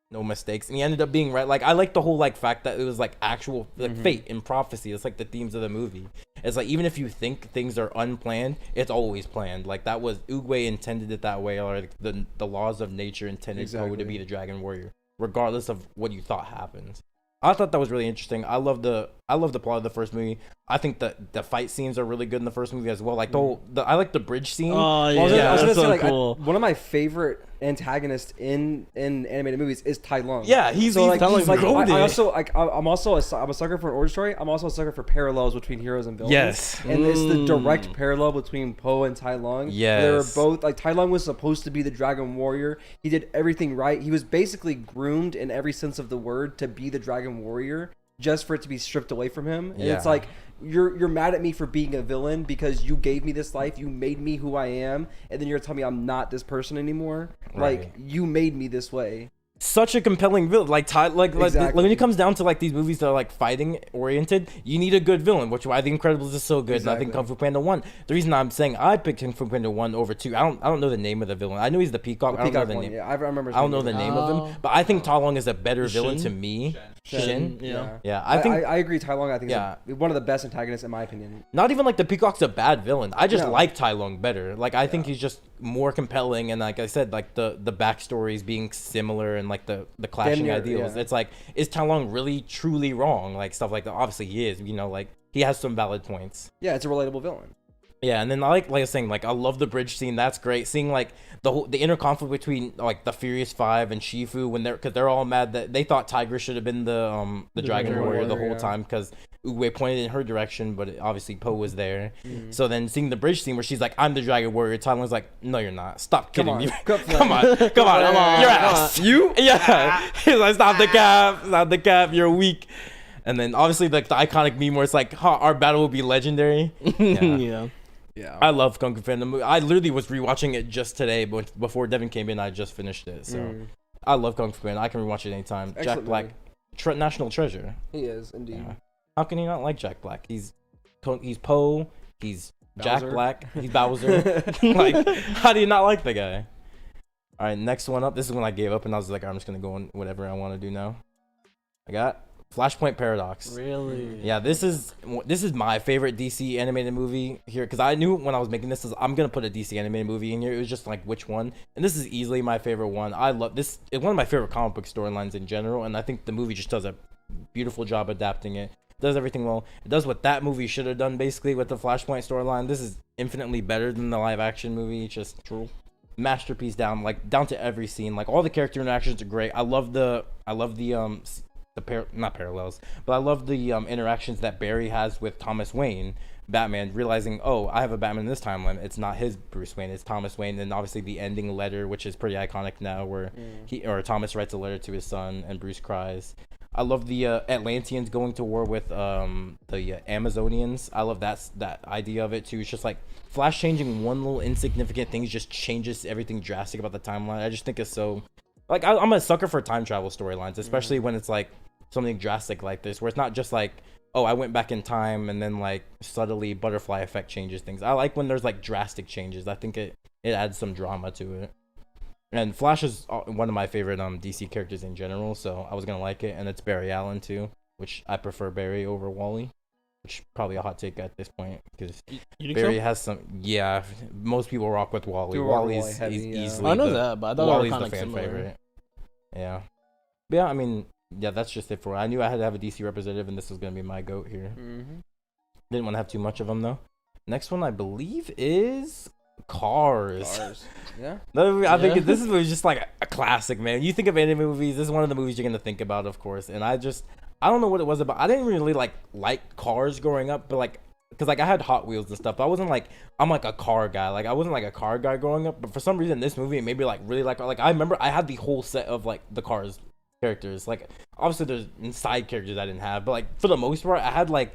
no mistakes, and he ended up being right. Like I like the whole like fact that it was like actual like fate and prophecy. It's like the themes of the movie. It's like even if you think things are unplanned, it's always planned. Like that was Oogway intended it that way, or like the laws of nature intended Poe to be the dragon warrior, regardless of what you thought happened. I thought that was really interesting. I love the plot of the first movie. I think that the fight scenes are really good in the first movie as well. Like I like the bridge scene. Oh yeah, I was gonna say like cool. One of my favorite antagonists in animated movies is Tai Lung. Yeah, he's like I'm also a sucker for an origin story. I'm also a sucker for parallels between heroes and villains. Yes, and it's the direct parallel between Poe and Tai Lung. Yes, they were both like Tai Lung was supposed to be the dragon warrior. He did everything right. He was basically groomed in every sense of the word to be the dragon warrior, just for it to be stripped away from him. And it's like you're mad at me for being a villain because you gave me this life, you made me who I am, and then you're telling me I'm not this person anymore. Right. Like you made me this way. Such a compelling villain. Like when it comes down to like these movies that are like fighting oriented, you need a good villain, which why The Incredibles is so good. And I think Kung Fu Panda 1. The reason I'm saying I picked Kung Fu Panda 1 over 2, I don't know the name of the villain. I know he's the peacock. I don't know the name. Yeah, I remember. I don't know the name of him, but I think Tai Lung is a better villain to me. Shin. Yeah. I agree. Tai Lung, I think, is one of the best antagonists in my opinion. Not even like the peacock's a bad villain. I just like Tai Lung better. Like I think he's just more compelling, and like I said, like the backstories being similar and like the clashing ideals. It's like, is Tai Lung really truly wrong? Like stuff like that. Obviously he is. You know, like he has some valid points. Yeah, it's a relatable villain. Yeah, and then like I was saying, like I love the bridge scene. That's great. Seeing like the inner conflict between like the Furious Five and Shifu when they're all mad that they thought Tiger should have been the Dragon Warrior the whole time because Oogway pointed in her direction, but obviously Poe was there. So then seeing the bridge scene where she's like, "I'm the Dragon Warrior," Tai Lung's like, "No, you're not. Stop kidding me. Come on, your ass. You? Yeah." He's like, "Stop the cap. You're weak." And then obviously like the iconic meme where it's like, "Our battle will be legendary." Yeah. I love Kung Fu Panda movie. I literally was rewatching it just today, but before Deven came in, I just finished it. So I love Kung Fu Panda. I can rewatch it anytime. Excellent Jack Black, national treasure. He is indeed. Yeah. How can he not like Jack Black? He's Poe. He's Bowser. Jack Black. He's Bowser. Like, how do you not like the guy? All right, next one up. This is when I gave up and I was like, I'm just gonna go on whatever I want to do now. I got Flashpoint Paradox. Really? Yeah, this is my favorite DC animated movie here because I knew when I was making this I'm gonna put a DC animated movie in here. It was just like which one, and this is easily my favorite one. I love this. It's one of my favorite comic book storylines in general, and I think the movie just does a beautiful job adapting it. It does everything well. It does what that movie should have done basically with the Flashpoint storyline. This is infinitely better than the live action movie. It's just masterpiece down to every scene. Like all the character interactions are great. I love the not parallels, but I love the interactions that Barry has with Thomas Wayne Batman realizing, oh, I have a Batman in this timeline. It's not his Bruce Wayne, it's Thomas Wayne. And obviously the ending letter, which is pretty iconic now, where Thomas writes a letter to his son and Bruce cries. I love the Atlanteans going to war with the Amazonians. I love that idea of it too. It's just like Flash changing one little insignificant thing just changes everything drastic about the timeline. I just think it's so like I'm a sucker for time travel storylines, especially when it's like something drastic like this, where it's not just like, oh, I went back in time and then like subtly butterfly effect changes things. I like when there's like drastic changes. I think it adds some drama to it. And Flash is one of my favorite DC characters in general, so I was gonna like it. And it's Barry Allen too, which I prefer Barry over Wally, which is probably a hot take at this point because Barry has some. Yeah, most people rock with Wally. Wally's easily. I know that, but I thought Wally's kind the of fan similar. favorite. Yeah, but yeah. I mean, yeah, that's just it for. I knew I had to have a DC representative, and this was gonna be my goat here. Didn't want to have too much of them though. Next one, I believe, is Cars. Yeah. I think this is just like a classic, man. You think of any movies, this is one of the movies you're gonna think about, of course. And I don't know what it was about. I didn't really like cars growing up, but like, cause like I had Hot Wheels and stuff. But I wasn't like I'm like a car guy. Like I wasn't like a car guy growing up. But for some reason, this movie made me like really like I remember I had the whole set of like the Cars characters. Like obviously there's side characters I didn't have, but like for the most part, I had like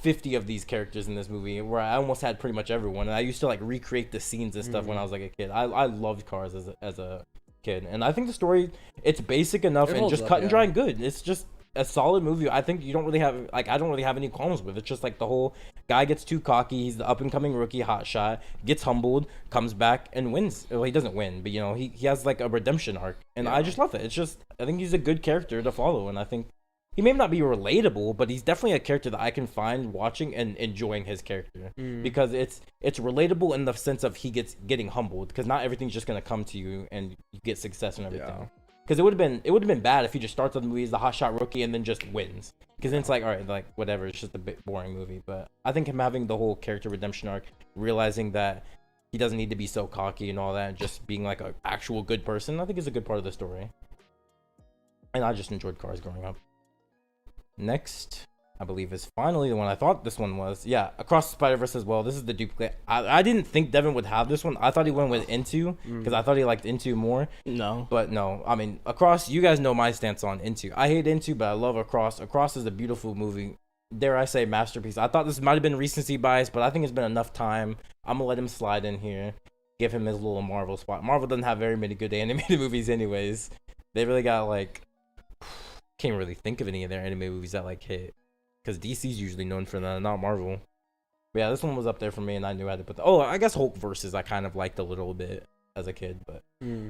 50 of these characters in this movie, where I almost had pretty much everyone, and I used to like recreate the scenes and stuff when I was like a kid. I loved Cars as a kid, and I think the story, it's basic enough and just cut and dry and good. It's just a solid movie. I think you don't really have I don't really have any qualms with it. It's just like the whole guy gets too cocky, he's the up and coming rookie hotshot, gets humbled, comes back and wins. Well, he doesn't win, but you know, he has like a redemption arc, and I just love it. It's just, I think he's a good character to follow, and I think he may not be relatable, but he's definitely a character that I can find watching and enjoying his character, because it's relatable in the sense of he getting humbled, because not everything's just gonna come to you and you get success and everything. Because it would have been bad if he just starts the movie as the hotshot rookie and then just wins, because then it's like, all right, like whatever, it's just a bit boring movie. But I think him having the whole character redemption arc, realizing that he doesn't need to be so cocky and all that, and just being like an actual good person, I think is a good part of the story. And I just enjoyed Cars growing up. Next, I believe, is finally the one I thought this one was. Yeah, Across the Spider-Verse as well. This is the duplicate. I didn't think Deven would have this one. I thought he went with Into, because I thought he liked Into more. No. But no, I mean, Across, you guys know my stance on Into. I hate Into, but I love Across. Across is a beautiful movie. Dare I say, masterpiece. I thought this might have been recency bias, but I think it's been enough time. I'm going to let him slide in here. Give him his little Marvel spot. Marvel doesn't have very many good animated movies anyways. They really got like... Can't really think of any of their anime movies that like hit, because DC's usually known for that, not Marvel. But yeah, this one was up there for me, and I knew I had to put I guess Hulk versus I kind of liked a little bit as a kid, but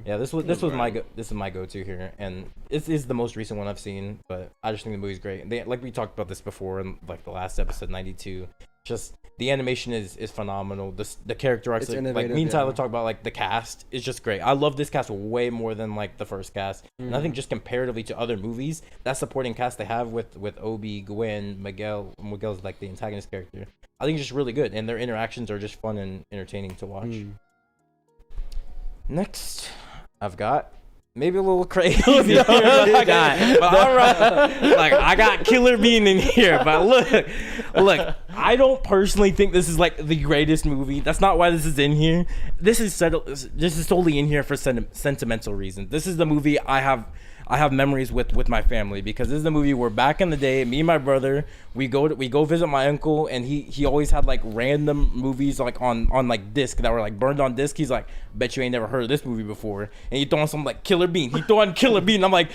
yeah, this was my go-to here, and this is the most recent one I've seen. But I just think the movie's great. Like we talked about this before in like the last episode 92. Just the animation is phenomenal. The character arcs, like me and Tyler talk about, like the cast is just great. I love this cast way more than like the first cast, and I think just comparatively to other movies, that supporting cast they have with Obi, Gwen, Miguel's like the antagonist character, I think it's just really good, and their interactions are just fun and entertaining to watch. Next, I've got maybe a little crazy. But all right, like I got Killer Bean in here, but look, I don't personally think this is like the greatest movie. That's not why this is in here. This is solely in here for sentimental reasons. This is the movie I have memories with my family, because this is the movie where back in the day, me and my brother, we go visit my uncle, and he always had like random movies like on like disc that were like burned on disc. He's like, bet you ain't never heard of this movie before, and he throw on some like Killer Bean. He throw on Killer Bean. I'm like,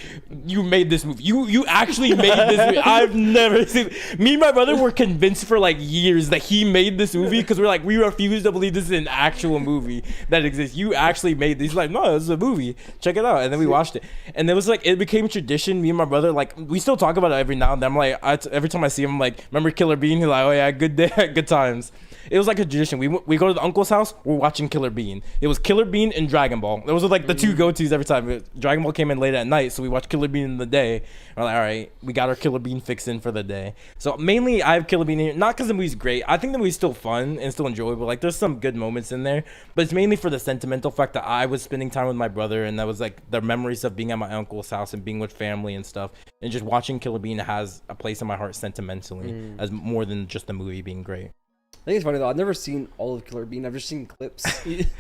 you made this movie. You actually made this movie. I've never seen. Me and my brother were convinced for like years that he made this movie, because we refuse to believe this is an actual movie that exists. You actually made this. He's like, no, this is a movie. Check it out. And then we watched it, and it was like, it became tradition. Me and my brother, like, we still talk about it every now and then. I'm like, every time I see him, I'm like, remember Killer Bean? He's like, oh yeah, good day, good times. it was like a tradition. We go to the uncle's house. We're watching Killer Bean. It was Killer Bean and Dragon Ball. Those were like the two go-tos every time. Dragon Ball came in late at night, so we watched Killer Bean in the day. We're like, all right, we got our Killer Bean fix in for the day. So mainly, I have Killer Bean here, not because the movie's great. I think the movie's still fun and still enjoyable. Like, there's some good moments in there, but it's mainly for the sentimental fact that I was spending time with my brother, and that was like the memories of being at my uncle's house and being with family and stuff. And just watching Killer Bean has a place in my heart sentimentally, as more than just the movie being great. I think it's funny though. I've never seen all of Killer Bean. I've just seen clips.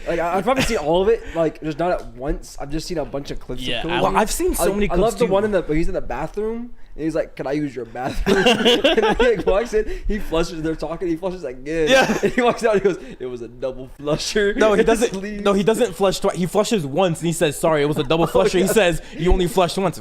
Like I've probably seen all of it, like just not at once. I've just seen a bunch of clips. Yeah, of Killer Well, Bean. I've seen so many I clips love the too. one where he's in the bathroom and he's like, "Can I use your bathroom?" And then he like, walks in, he flushes. They're talking. He flushes like, "Yeah." And he walks out. And he goes, "It was a double flusher." No, he And doesn't. leaves. No, he doesn't flush twice. He flushes once, and he says, "Sorry, it was a double flusher." He says, "You only flushed once."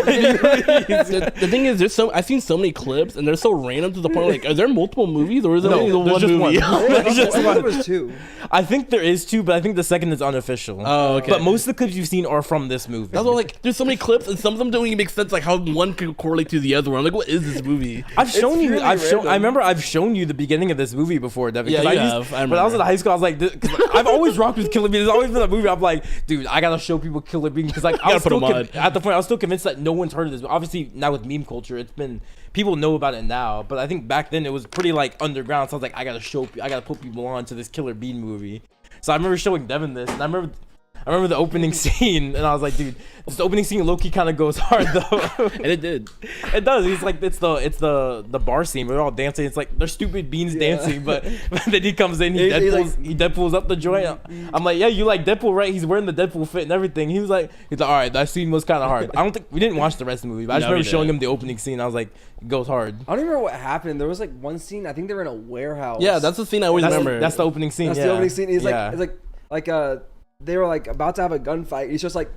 The thing is, I've seen so many clips, and they're so random to the point. Like, are there multiple movies, or is there No, only the there's one just movie? one. I There's just thought one. it was two. I think there is two, but I think the second is unofficial. Oh, okay. But most of the clips you've seen are from this movie. That's why, like, there's so many clips, and some of them don't even make sense. Like how one could correlate to the other one. I'm like, what is this movie? I've shown you. really I random. remember I've shown you the beginning of this movie before, Devin. 'cause Yeah, you I have. I When I was in remember. high school, I was like, 'cause I've always rocked with Killer Bean. There's always been a movie. I'm like, dude, I gotta show people Killer Bean because like I was put still him on. at the point I was still convinced that no one's heard of this. Obviously, now with meme culture, it's been people know about it now. But I think back then it was pretty like underground. So I was like, I gotta put people on to this Killer Bean movie. So I remember showing Devin this, and I remember the opening scene, and I was like, dude, this opening scene Loki kind of goes hard though. And it did. It does. He's like, it's the bar scene. We're all dancing. It's like they're stupid beans dancing, but then he comes in, he Deadpools up the joint. I'm like, yeah, you like Deadpool, right? He's wearing the Deadpool fit and everything. He's like, all right, that scene was kind of hard. I don't think we didn't watch the rest of the movie, but I just No, we remember showing didn't. him the opening scene. I was like, it goes hard. I don't even remember what happened. There was like one scene. I think they were in a warehouse. Yeah, that's the scene I always remember. That's the opening scene. That's yeah. the opening scene. He's Yeah. like, it's like they were like about to have a gunfight. He's just like,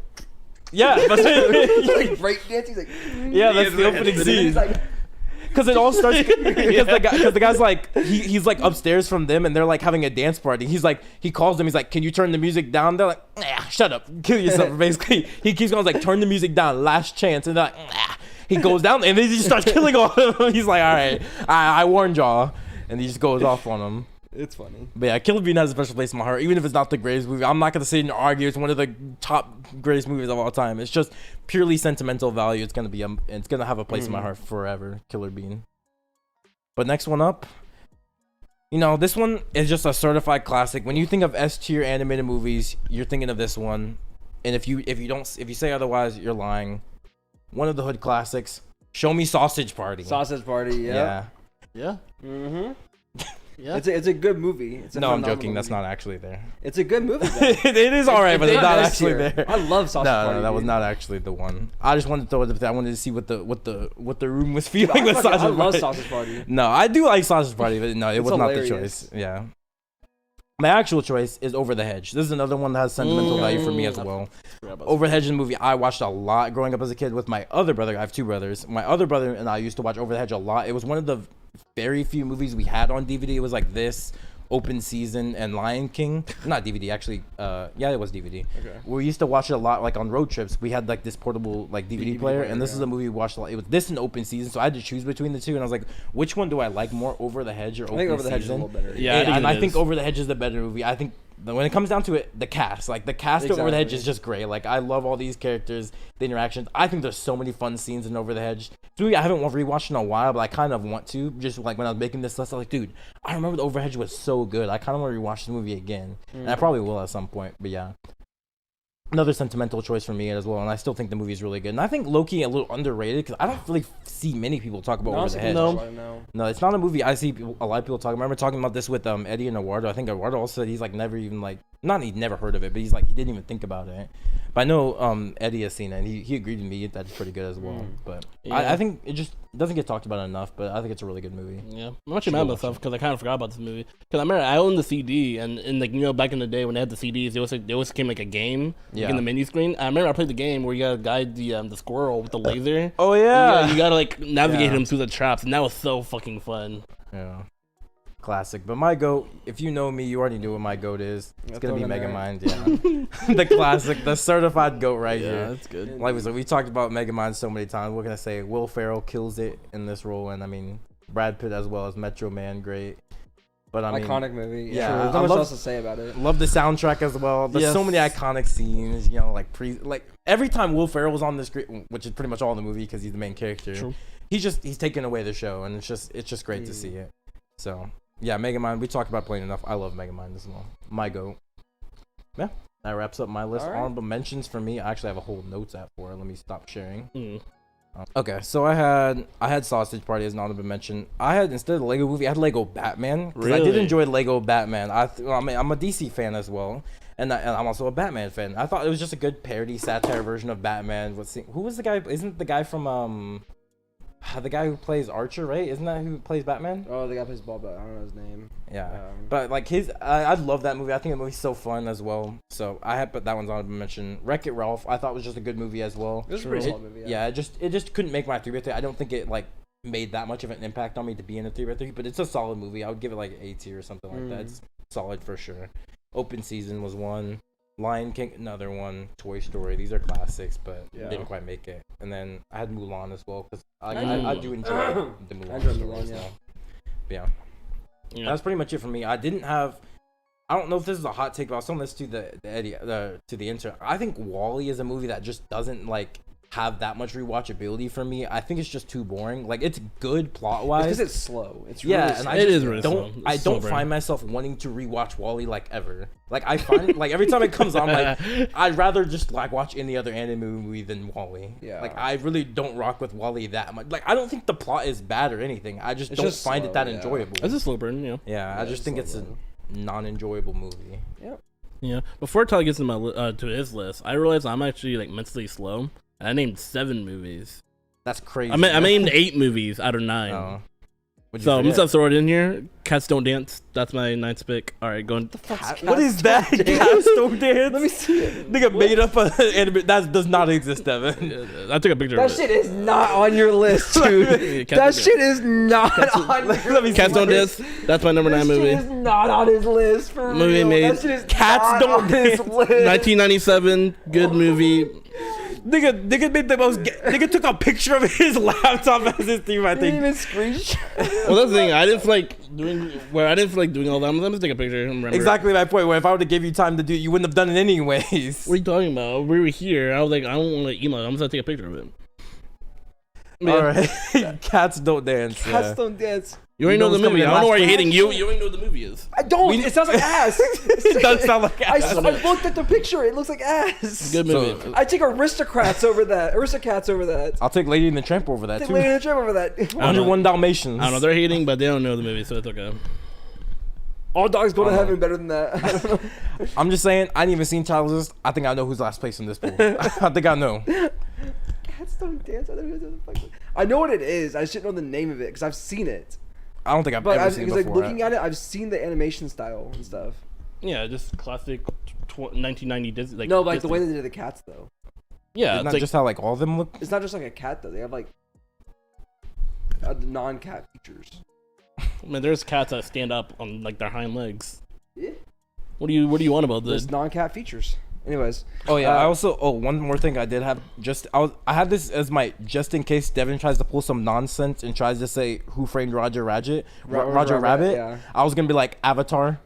yeah, he's like break dancing. He's like, yeah, that's the opening and then scene. he's like, Because it all starts because the guy's like he's like upstairs from them and they're like having a dance party. He's like he calls them. He's like, "Can you turn the music down?" They're like, "Nah, shut up, kill yourself." Basically, he keeps going like, "Turn the music down, last chance." And they're like, "Nah." He goes down and then he just starts killing all of them. He's like, "All right, I warned y'all," and he just goes off on them. it's funny. But yeah, Killer Bean has a special place in my heart, even if it's not the greatest movie. I'm not gonna sit and argue it's one of the top greatest movies of all time. It's just purely sentimental value. It's gonna have a place in my heart forever. Killer Bean. But next one up, this one is just a certified classic. When you think of S tier animated movies, you're thinking of this one. And if you say otherwise, you're lying. One of the hood classics. Show Me Sausage Party. Sausage Party. Yeah. Yeah. Mm-hmm. Yeah. It's a good movie. It's a No, I'm phenomenal joking. That's movie. not actually there. It's a good movie. Though. It is alright, but it's not S actually tier. there. I love Sausage Party. No, that was dude. not actually the one. I just wanted to throw it up there. I wanted to see what the room was Dude, feeling with I Sausage love Party. Sausage Party. No, I do like Sausage Party, but no, it It's was not the hilarious. choice. Yeah. My actual choice is Over the Hedge. This is another one that has sentimental value for me as well. Over the Hedge is a movie I watched a lot growing up as a kid with my other brother. I have two brothers. My other brother and I used to watch Over the Hedge a lot. It was one of the very few movies we had on DVD. It was like this, Open Season, and Lion King. Not DVD, actually. Yeah, it was DVD. Okay. We used to watch it a lot, like on road trips. We had like this portable like DVD player, and this is a movie we watched a lot. It was this and Open Season, so I had to choose between the two, and I was like, which one do I like more, Over the Hedge or Open Season? I think Over the Hedge is a little better. Yeah, I think Over the Hedge is the better movie. I think when it comes down to it, the cast of Over the Hedge is just great. Like, I love all these characters, the interactions. I think there's so many fun scenes in Over the Hedge. It's a movie I haven't rewatched in a while, but I kind of want to. Just like when I was making this list, I was like, dude, I remember the Over the Hedge was so good. I kind of want to rewatch the movie again, and I probably will at some point. But yeah. Another sentimental choice for me as well, and I still think the movie is really good. And I think low-key a little underrated because I don't really see many people talk about Over the Hedge. No, it's not a movie I see a lot of people talk. I remember talking about this with Eddie and Eduardo. I think Eduardo also said he's like never even like he'd never heard of it, but he's like he didn't even think about it. But I know Eddie has seen it, and he agreed with me that it's pretty good as well. But I think it just doesn't get talked about enough. But I think it's a really good movie. Yeah, I'm actually mad at myself because I kind of forgot about this movie. Because I remember I owned the CD, and like back in the day when they had the CDs, they always came like a game like, in the menu screen. I remember I played the game where you gotta guide the squirrel with the laser. Oh yeah, you gotta like navigate him through the traps, and that was so fucking fun. Yeah. Classic. But my goat, if you know me, you already knew what my goat is. It's gonna be Megamind, yeah. The classic, the certified goat right here. Yeah, that's good. Like we talked about Megamind so many times. What can I say? Will Ferrell kills it in this role, and I mean Brad Pitt as well as Metro Man, great. But I mean, iconic movie. Yeah, Sure. There's not much else to say about it. Love the soundtrack as well. There's so many iconic scenes. You know, like every time Will Ferrell's on the screen, which is pretty much all the movie because he's the main character. True. He's taking away the show, and it's just great to see it. So yeah, Megamind. We talked about playing enough. I love Megamind as well. My goat. Yeah, that wraps up my list. All right. Honorable mentions for me. I actually have a whole notes app for it. Let me stop sharing. Mm. Okay, so I had Sausage Party as an honorable mention. I had, instead of the Lego Movie, I had Lego Batman. Because I did Really? enjoy Lego Batman. I'm a DC fan as well, and I'm also a Batman fan. I thought it was just a good parody satire version of Batman. Who was the guy? Isn't the guy from the guy who plays Archer, right? Isn't that who plays Batman? Oh, the guy plays ball, but I don't know his name. Yeah, but like I love that movie. I think the movie's so fun as well. So I had put that one's honorable mention. Wreck-It Ralph, I thought was just a good movie as well. It was a pretty solid movie. Yeah, it just couldn't make my 3x3. I don't think it like made that much of an impact on me to be in a 3x3, but it's a solid movie. I would give it like an A tier or something like that. It's solid for sure. Open Season was one. Lion King, another one. Toy Story, these are classics, but didn't quite make it. And then I had Mulan as well because I do enjoy the Mulan. I enjoyed story, Mulan, so. yeah. Yeah, that's pretty much it for me. I don't know if this is a hot take, but I was telling this to the intern. I think WALL-E is a movie that just doesn't like have that much rewatchability for me. I think it's just too boring. Like it's good plot wise. Because it's slow. It's really and slow. I It just is really slow. I It's don't so find myself wanting to rewatch WALL-E like ever. Like I find like every time it comes on, like I'd rather just like watch any other anime movie than WALL-E. Yeah. Like I really don't rock with WALL-E that much. Like I don't think the plot is bad or anything. I just don't just find slow, it that yeah. enjoyable. It's a slow burn, Yeah, I just think it's a non-enjoyable movie. Yeah. Before Tyler gets into my to his list, I realized I'm actually like mentally slow. I named 7 movies. That's crazy. I named 8 movies out of 9. Oh. So I'm just gonna throw it in here. Cats Don't Dance. That's my 9th pick. All right, going. What is that? Cats Don't Dance? Let me see it. Nigga made up an anime that does not exist, Devin. I took a picture That of it. shit is not on your list, dude. That shit is not on your list. Cats Don't Dance. That's my number 9 movie. That shit is not on his list for Movie real. made- That shit is Cats not Don't on his Dance. list. 1997. Good movie. Nigga made the most. Nigga took a picture of his laptop as his theme. I Didn't think. even screenshot. Well, that's the thing. I didn't feel like doing all that. I'm gonna take a picture. Remember. Exactly my point. Where if I would have gave you time to do it, you wouldn't have done it anyways. What are you talking about? We were here. I was like, I don't want to email. I'm just gonna take a picture of it. Yeah. All right. Cats Don't Dance. Cats Don't Dance. You already You know know the what's coming movie. in I don't know why last you're place? hating. You already know what the movie is. I don't. It sounds like ass. It does sound like I ass. looked at the picture. It looks like ass. Good movie. So- I take Aristocrats over that. Aristocats over that. I'll take Lady and the Tramp over that Take too. Lady and the Tramp over that. 101 Dalmatians. I don't know. They're hating, but they don't know the movie, so it's okay. All dogs go to heaven better than that. I don't know. I'm just saying. I ain't even seen Child's List. I think I know who's last place in this pool. I think I know. Cats Don't Dance. I know what it is. I just didn't know the name of it because I've seen it. I don't think I've But ever seen it like before. looking at it, I've seen the animation style and stuff. Yeah, just classic 1990 Disney. Like, No, like the Disney. way they did the cats though. Yeah, Isn't it's that like just how like all of them look? It's not just like a cat though. They have like non-cat features. man, there's cats that stand up on like their hind legs. Yeah. What do you want about this? There's non-cat features. Anyways. Oh yeah, I also one more thing I did have I had this as my just in case Devin tries to pull some nonsense and tries to say Who Framed Roger Rabbit. Roger Rabbit. Yeah. I was gonna be like Avatar.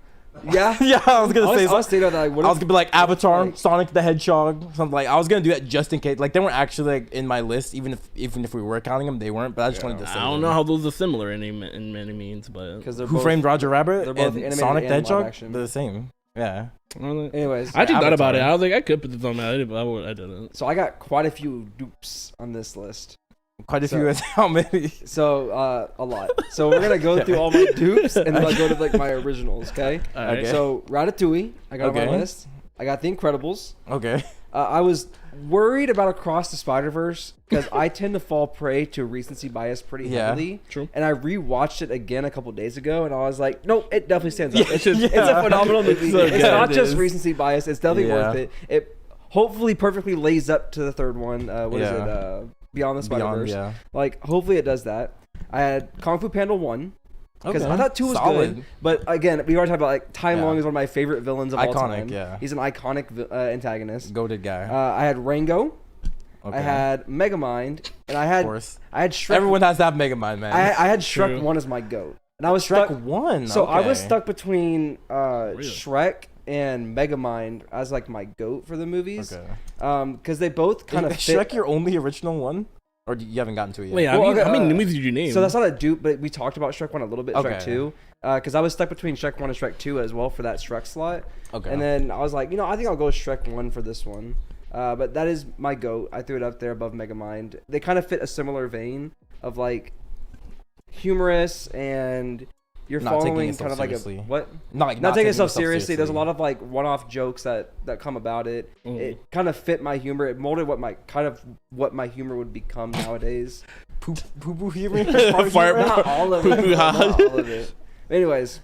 Yeah. Yeah, I was gonna say. I was thinking about that. Like, I was gonna be like Avatar, like- Sonic the Hedgehog, something like. I was gonna do that just in case. Like they weren't actually like in my list, even if we were counting them, they weren't. But I just wanted to say. I don't know how those are similar in many means, but because they're Who both, Framed Roger Rabbit they're both and animated Sonic the and live Hedgehog? action. They're the same. Yeah. Anyways, I actually thought about it. Avatar. I was like, I could put this on my. I didn't. so I got quite a few dupes on this list. Quite a So- few. As how many? So a lot. So we're gonna go through all my dupes and then I'll go to like my originals. Okay. All right. Okay. So Ratatouille, I got on Okay. my list. I got The Incredibles. Okay. I was worried about Across the Spider-Verse because I tend to fall prey to recency bias pretty Yeah, heavily. true. And I rewatched it again a couple days ago, and I was like, nope, it definitely stands up. Yeah, It's a yeah. phenomenal movie. So It's good. not It just is. recency bias. It's definitely Yeah. worth it. It hopefully perfectly lays up to the third one. What is Yeah. it? Beyond the Spider-Verse. Yeah. Like, hopefully it does that. I had Kung Fu Panda 1. Because Okay. I thought 2 was Solid. good. But again, we already talked about like Tai Yeah. Lung is one of my favorite villains of all Iconic, time. yeah. He's an iconic antagonist. Goated guy. I had Rango. Okay. I had Megamind, and I Of had course. Shrek. Everyone has to have Megamind, man. I had Shrek True. 1 as my goat. And I was Shrek stuck. 1. So I was okay. stuck between Shrek and Megamind as like my goat for the movies. Okay. Because they both kind of Is fit. Shrek your only original one? Or you haven't gotten to it yet? Wait, how many movies did you name? So that's not a dupe, but we talked about Shrek 1 a little bit, Okay. Shrek 2. Because I was stuck between Shrek 1 and Shrek 2 as well for that Shrek slot. Okay. And then I was like, I think I'll go with Shrek 1 for this one. But that is my goat. I threw it up there above Megamind. They kind of fit a similar vein of like humorous and you're Not taking following yourself kind of like seriously. what? not Taking yourself seriously. There's a lot of like one-off jokes that come about it. It kind of fit my humor. It molded what my humor would become nowadays. Poo humor? Not all of it. Not all of it. Anyways,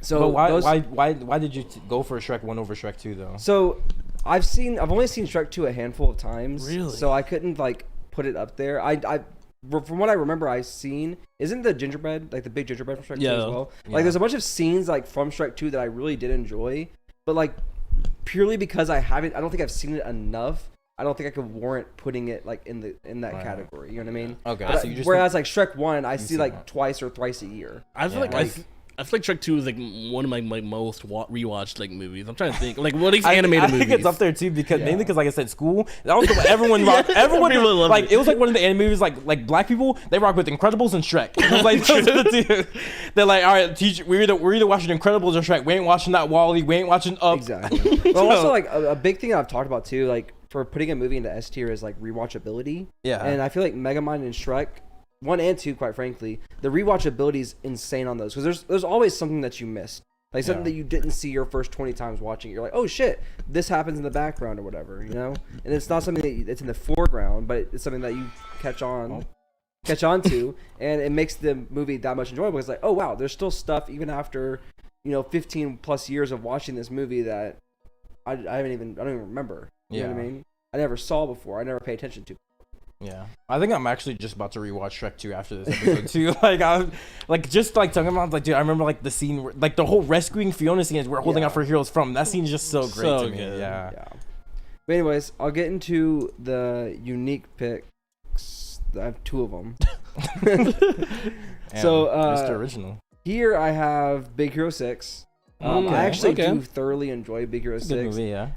so but why did you go for Shrek 1 over Shrek 2 though? So I've only seen Shrek 2 a handful of times. Really? So I couldn't like put it up there. From what I remember, isn't the gingerbread like the big gingerbread from Shrek 2 as well? Yeah. Like there's a bunch of scenes like from Shrek 2 that I really did enjoy, but like purely because I don't think I've seen it enough. I don't think I could warrant putting it like in that category. You know what I mean? Okay. But So you just whereas like Shrek 1, I see like that. twice or thrice a year. I feel like I feel like Shrek 2 is like one of my most rewatched like movies. I'm trying to think like what animated I movies. think it's up there too because mainly because like I said, school. That was what everyone rocked. Everyone People loved like it. it was like one of the animated movies like black people they rock with Incredibles and Shrek. It was like those are the two. They're like, all right, teacher, we're either watching Incredibles or Shrek. We ain't watching that Wall-E. We ain't watching Up. Exactly. Well, also like a big thing I've talked about too, like for putting a movie into S tier is like rewatchability. Yeah. And I feel like Megamind and Shrek 1 and 2, quite frankly, the rewatchability is insane on those because there's always something that you missed, like something that you didn't see your first 20 times watching it. You're like, oh shit, this happens in the background or whatever, and it's not something it's in the foreground, but it's something that you catch on to, and it makes the movie that much enjoyable. It's like, oh wow, there's still stuff even after 15 plus years of watching this movie that I don't even remember. You know what I mean? I never saw before. I never paid attention to. Yeah, I think I'm actually just about to rewatch Shrek 2 after this episode too. Like I'm just talking about like, dude, I remember like the scene where, like the whole rescuing Fiona scene is we're holding out for heroes from. That scene is just so great to me. good. Yeah. But anyways, I'll get into the unique picks. I have 2 of them. So Mr. Original. Here I have Big Hero 6. I actually do thoroughly enjoy Big Hero 6. Good movie, yeah.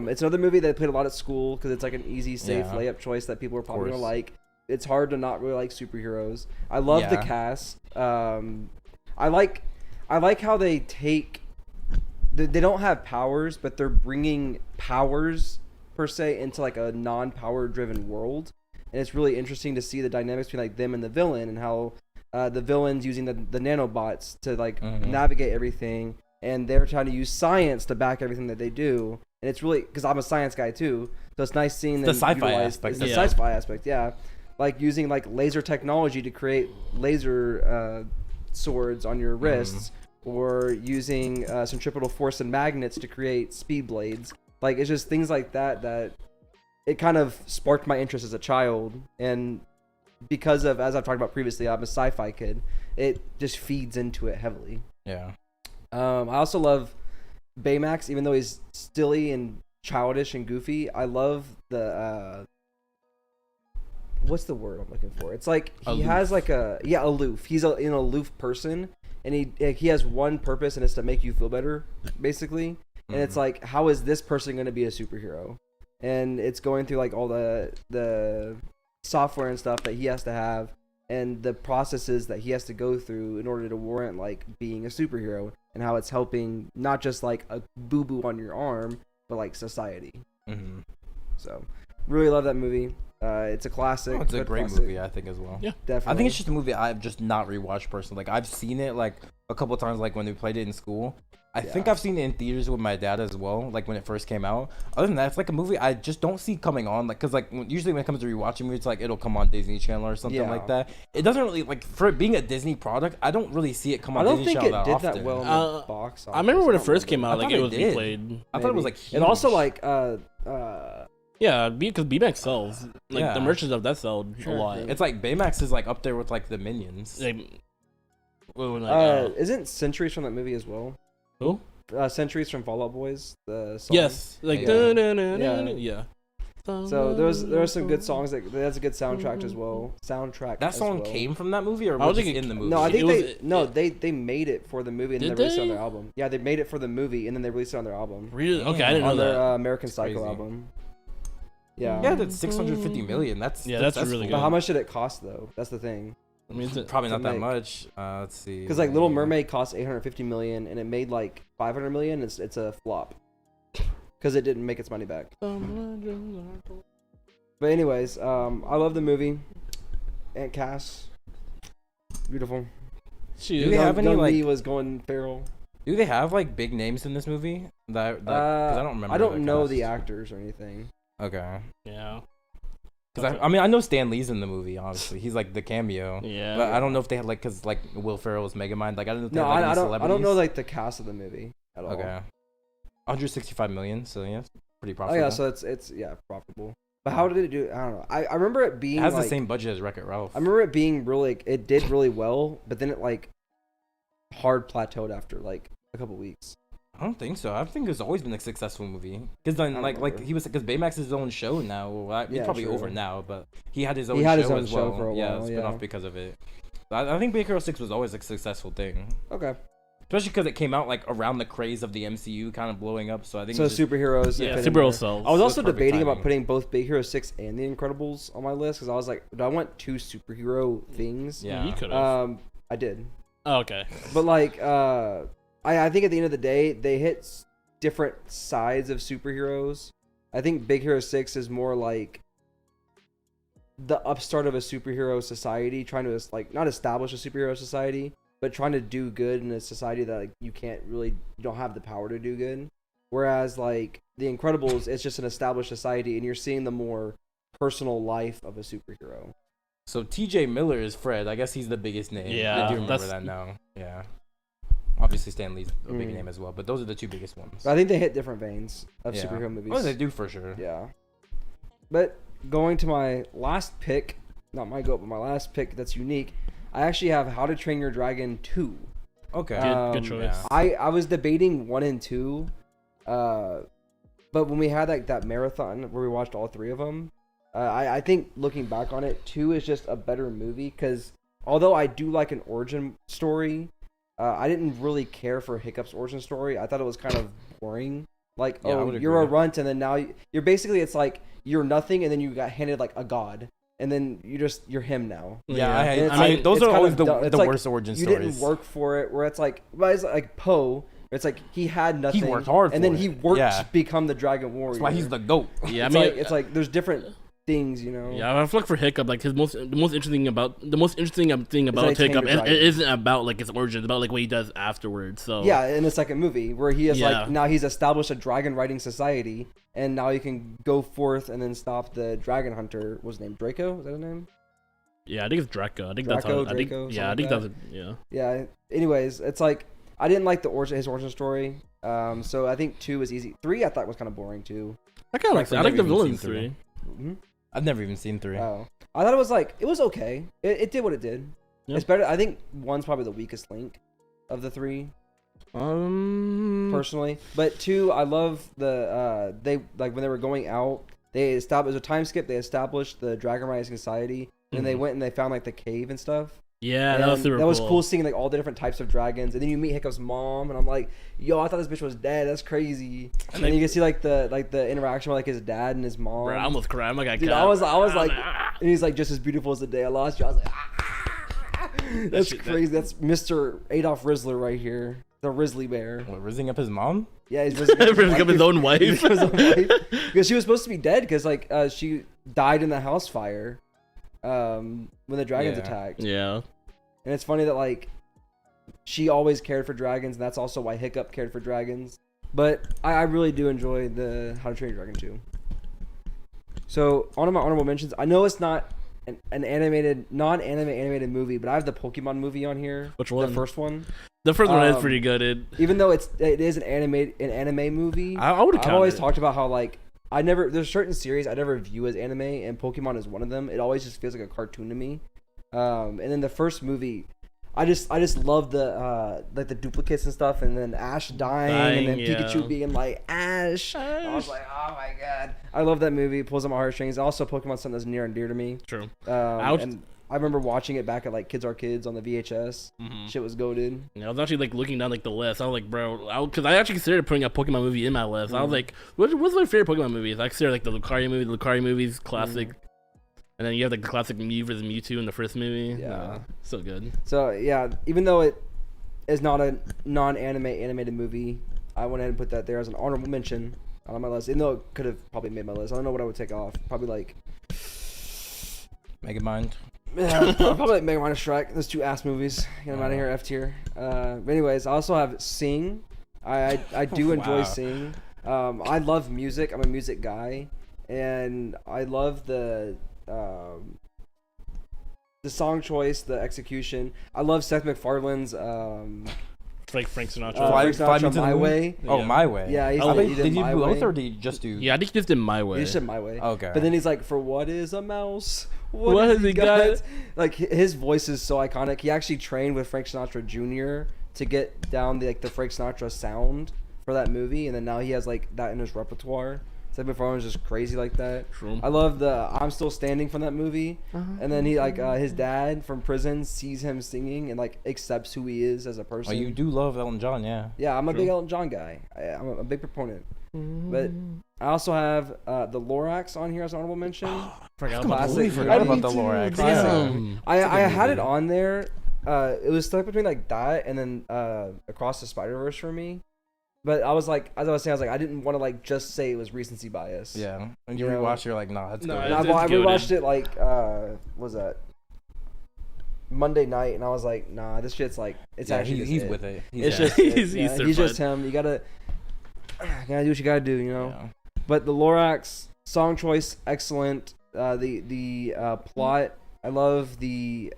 It's another movie that I played a lot at school because it's like an easy, safe layup choice that people are probably gonna like. It's hard to not really like superheroes. I love the cast. I like how they take. They don't have powers, but they're bringing powers per se into like a non-power driven world, and it's really interesting to see the dynamics between like them and the villain and how the villain's using the nanobots to like navigate everything. And they're trying to use science to back everything that they do. And it's really, because I'm a science guy too, so it's nice seeing them sci-fi utilize aspect. the sci-fi aspect, yeah. Like using like laser technology to create laser swords on your wrists, or using centripetal force and magnets to create speed blades. Like it's just things like that it kind of sparked my interest as a child. And because of, as I've talked about previously, I'm a sci-fi kid, it just feeds into it heavily. Yeah. I also love Baymax, even though he's silly and childish and goofy. I love the what's the word I'm looking for? It's like he has like aloof. He's an aloof person, and he has one purpose, and it's to make you feel better, basically. And it's like, how is this person going to be a superhero? And it's going through like all the software and stuff that he has to have, and the processes that he has to go through in order to warrant like being a superhero, and how it's helping not just like a boo-boo on your arm, but like society. So really love that movie. It's a classic. It's a great movie, I think, as well. Yeah, definitely. I think it's just a movie I've just not rewatched personally. Like I've seen it like a couple times, like when we played it in school. I think I've seen it in theaters with my dad as well, like when it first came out. Other than that, it's like a movie I just don't see coming on, like, cause like usually when it comes to rewatching movies, it's like it'll come on Disney Channel or something like that. It doesn't really, like, for it being a Disney product, I don't really see it come on Disney Channel that often. I don't think it did that well in the box office. I remember when it first came out, like it was did. replayed. I thought it was like huge. And also like yeah, because BMX sells like the merchants of that sell a lot. It's like Baymax is like up there with like the Minions. Like, isn't Centuries from that movie as well? Who? Centuries from Fall Out Boys. The song. Yes, like yeah. yeah. So there are some good songs that has a good soundtrack as well. That song came from that movie, or was it in the movie? No, I think they made it for the movie and then they released it on their album. Yeah, they made it for the movie and then they released it on their album. Really? Okay, I didn't know on that. their American Psycho album. Yeah. Yeah, that's 650 million. That's really good. But how much did it cost though? That's the thing. I mean, probably not that much. Let's see. Because like Little Mermaid cost 850 million and it made like 500 million. It's a flop because it didn't make its money back. But anyways, I love the movie. Aunt Cass, beautiful. Do they have any young like? Lee was going feral. Do they have like big names in this movie? Cause I don't remember. I don't know the actors or anything. Okay. Yeah. Because I mean, I know Stan Lee's in the movie. Obviously, he's like the cameo. Yeah. But I don't know if they had like, cause like Will Ferrell was Megamind. Like I don't know. If they No, had, like, I any don't. celebrities. I don't know like the cast of the movie at all. Okay. 165 million. So yeah, it's pretty Oh profitable. yeah, so it's profitable. But how did it do? I don't know. I remember it being. It has like, the same budget as Wreck-It Ralph. I remember it being really. It did really well, but then it like hard plateaued after like a couple weeks. I don't think so. I think it's always been a successful movie. Because then, like he was, because Baymax is his own show now. Well, he's probably over now, but he had his own. He had his show own as show well. for a while. It's been off because of it. I think Big Hero 6 was always a successful thing. Okay. Especially because it came out like around the craze of the MCU kind of blowing up. So I think so superheroes. Yeah, superhero sells. I was also perfect debating timing. about putting both Big Hero 6 and The Incredibles on my list because I was like, do I want two superhero things? Yeah, you could have. I did. Oh, okay. But like, I think at the end of the day, they hit different sides of superheroes. I think Big Hero 6 is more like the upstart of a superhero society, trying to like not establish a superhero society, but trying to do good in a society that like you don't have the power to do good. Whereas like The Incredibles, it's just an established society, and you're seeing the more personal life of a superhero. So T.J. Miller is Fred. I guess he's the biggest name. Yeah, I do remember that now. Yeah. Obviously Stan Lee's a big name as well, but those are the two biggest ones. But I think they hit different veins of superhero movies. Oh, they do for sure. Yeah. But going to my last pick, not my goat, but my last pick that's unique, I actually have How to Train Your Dragon 2. Okay. Good choice. Yeah. I was debating 1 and 2, but when we had like that marathon where we watched all 3 of them, I think looking back on it, 2 is just a better movie because although I do like an origin story, I didn't really care for Hiccup's origin story. I thought it was kind of boring. Like, Yeah, you're a agree. runt, and then now you're basically, it's like you're nothing, and then you got handed like a god, and then you're him now. Yeah, And it's I mean, like- those it's are kind always of the dumb. It's like, worst origin you stories. didn't work for it. Where it's like, well, it's like Poe. It's like he had nothing. He worked hard and for then it. he worked Yeah. to become the Dragon Warrior. That's why he's the GOAT. Yeah, I It's mean, like, it's like there's different things, you know. Yeah, I feel like for Hiccup, like the most interesting thing about like Hiccup, Tango it isn't about like his origin, it's about like what he does afterwards. So Yeah, in the second movie, where he is Yeah. like now he's established a dragon riding society, and now he can go forth and then stop the dragon hunter. What was his name? Draco? Was that his name? yeah, I think it's Draco. I think Draco, that's how. I think, Draco, yeah, I something think like that's Yeah. Anyways, it's like I didn't like his origin story. So I think 2 was easy. 3 I thought was kind of boring too. I kind of like that. I like the I've never even villains seen 3. 3. Mhm. I've never even seen 3. Oh, I thought it was like it was okay. It did what it did. Yeah. It's better. I think 1's probably the weakest link of the 3. Personally, but 2, I love the they like when they were going out, they established it was a time skip. They established the Dragon Riding Society, and they went and they found like the cave and stuff. Yeah, And that was super That was cool seeing like all the different types of dragons, and then you meet Hiccup's mom, and I'm like, yo, I thought this bitch was dead. That's crazy. And then you can see like the interaction with like his dad and his mom. Bro, I almost cried. I'm like, Dude, I was like, and he's like, just as beautiful as the day I lost you. I was like, that's crazy. That's Mr. Adolf Rizzler right here, the Rizzly Bear. What, rizzing up his mom? Yeah, he's rizzling Become his own wife. because she was supposed to be dead because like she died in the house fire when the dragons attacked. Yeah. And it's funny that like she always cared for dragons, and that's also why Hiccup cared for dragons. But I really do enjoy the How to Train Your Dragon 2. So on my honorable mentions, I know it's not an animated, non-anime animated movie, but I have the Pokemon movie on here. Which one? The first one. The first one is pretty good. Even though it is an anime movie, I would. I've always talked about how like there's certain series I never view as anime, and Pokemon is one of them. It always just feels like a cartoon to me. And then the first movie, I just love the like the duplicates and stuff, and then Ash dying and then Pikachu being like Ash. I was like, oh my god, I love that movie. It pulls on my heartstrings. Also, Pokemon something that's near and dear to me. True. And I remember watching it back at like Kids Are Kids on the VHS. Shit was goated. Yeah, I was actually like looking down like the list. I was like, bro, because I actually considered putting a Pokemon movie in my list. I was like, what's my favorite Pokemon movies? I consider like the Lucario movie. The Lucario movie's classic. And then you have like the classic Mew vs. Mewtwo in the first movie. Yeah, so good. So yeah, even though it is not a non-anime animated movie, I went ahead and put that there as an honorable mention on my list. Even though it could have probably made my list. I don't know what I would take off. Probably like Megamind. Yeah, probably like Mega Man and Shrek. Those two ass movies. Get them out of here, F tier. But anyways, I also have Sing. I do enjoy Sing. I love music. I'm a music guy, and I love the song choice, the execution. I love Seth MacFarlane's Like Frank Sinatra. Frank Sinatra, My Way. Oh, My Way. Yeah, he did you do both or did you just do? Yeah, I think he just did My Way. He just did My Way. Okay. But then he's like, for what is a mouse? What has he got? Like his voice is so iconic. He actually trained with Frank Sinatra Jr. to get down the Frank Sinatra sound for that movie, and then now he has like that in his repertoire. Seth MacFarlane was just crazy like that. True. I love the I'm Still Standing from that movie. And then he like his dad from prison sees him singing and like accepts who he is as a person. Oh, you do love Elton John, yeah. Yeah, I'm a big Elton John guy. I'm a big proponent. But I also have the Lorax on here as an honorable mention. Forgot about the Lorax. Yeah. I had it on there. It was stuck between like that and then Across the Spider-Verse for me. But I was like, as I was saying, I didn't want to like just say it was recency bias. Yeah. When you rewatch, you're like, nah, that's good. And I rewatched it like, what was that? Monday night, and I was like, nah, this shit's like, it's actually he's with it. He's just him. You gotta do what you gotta do, you know. Yeah. But the Lorax song choice, excellent. The plot, I love the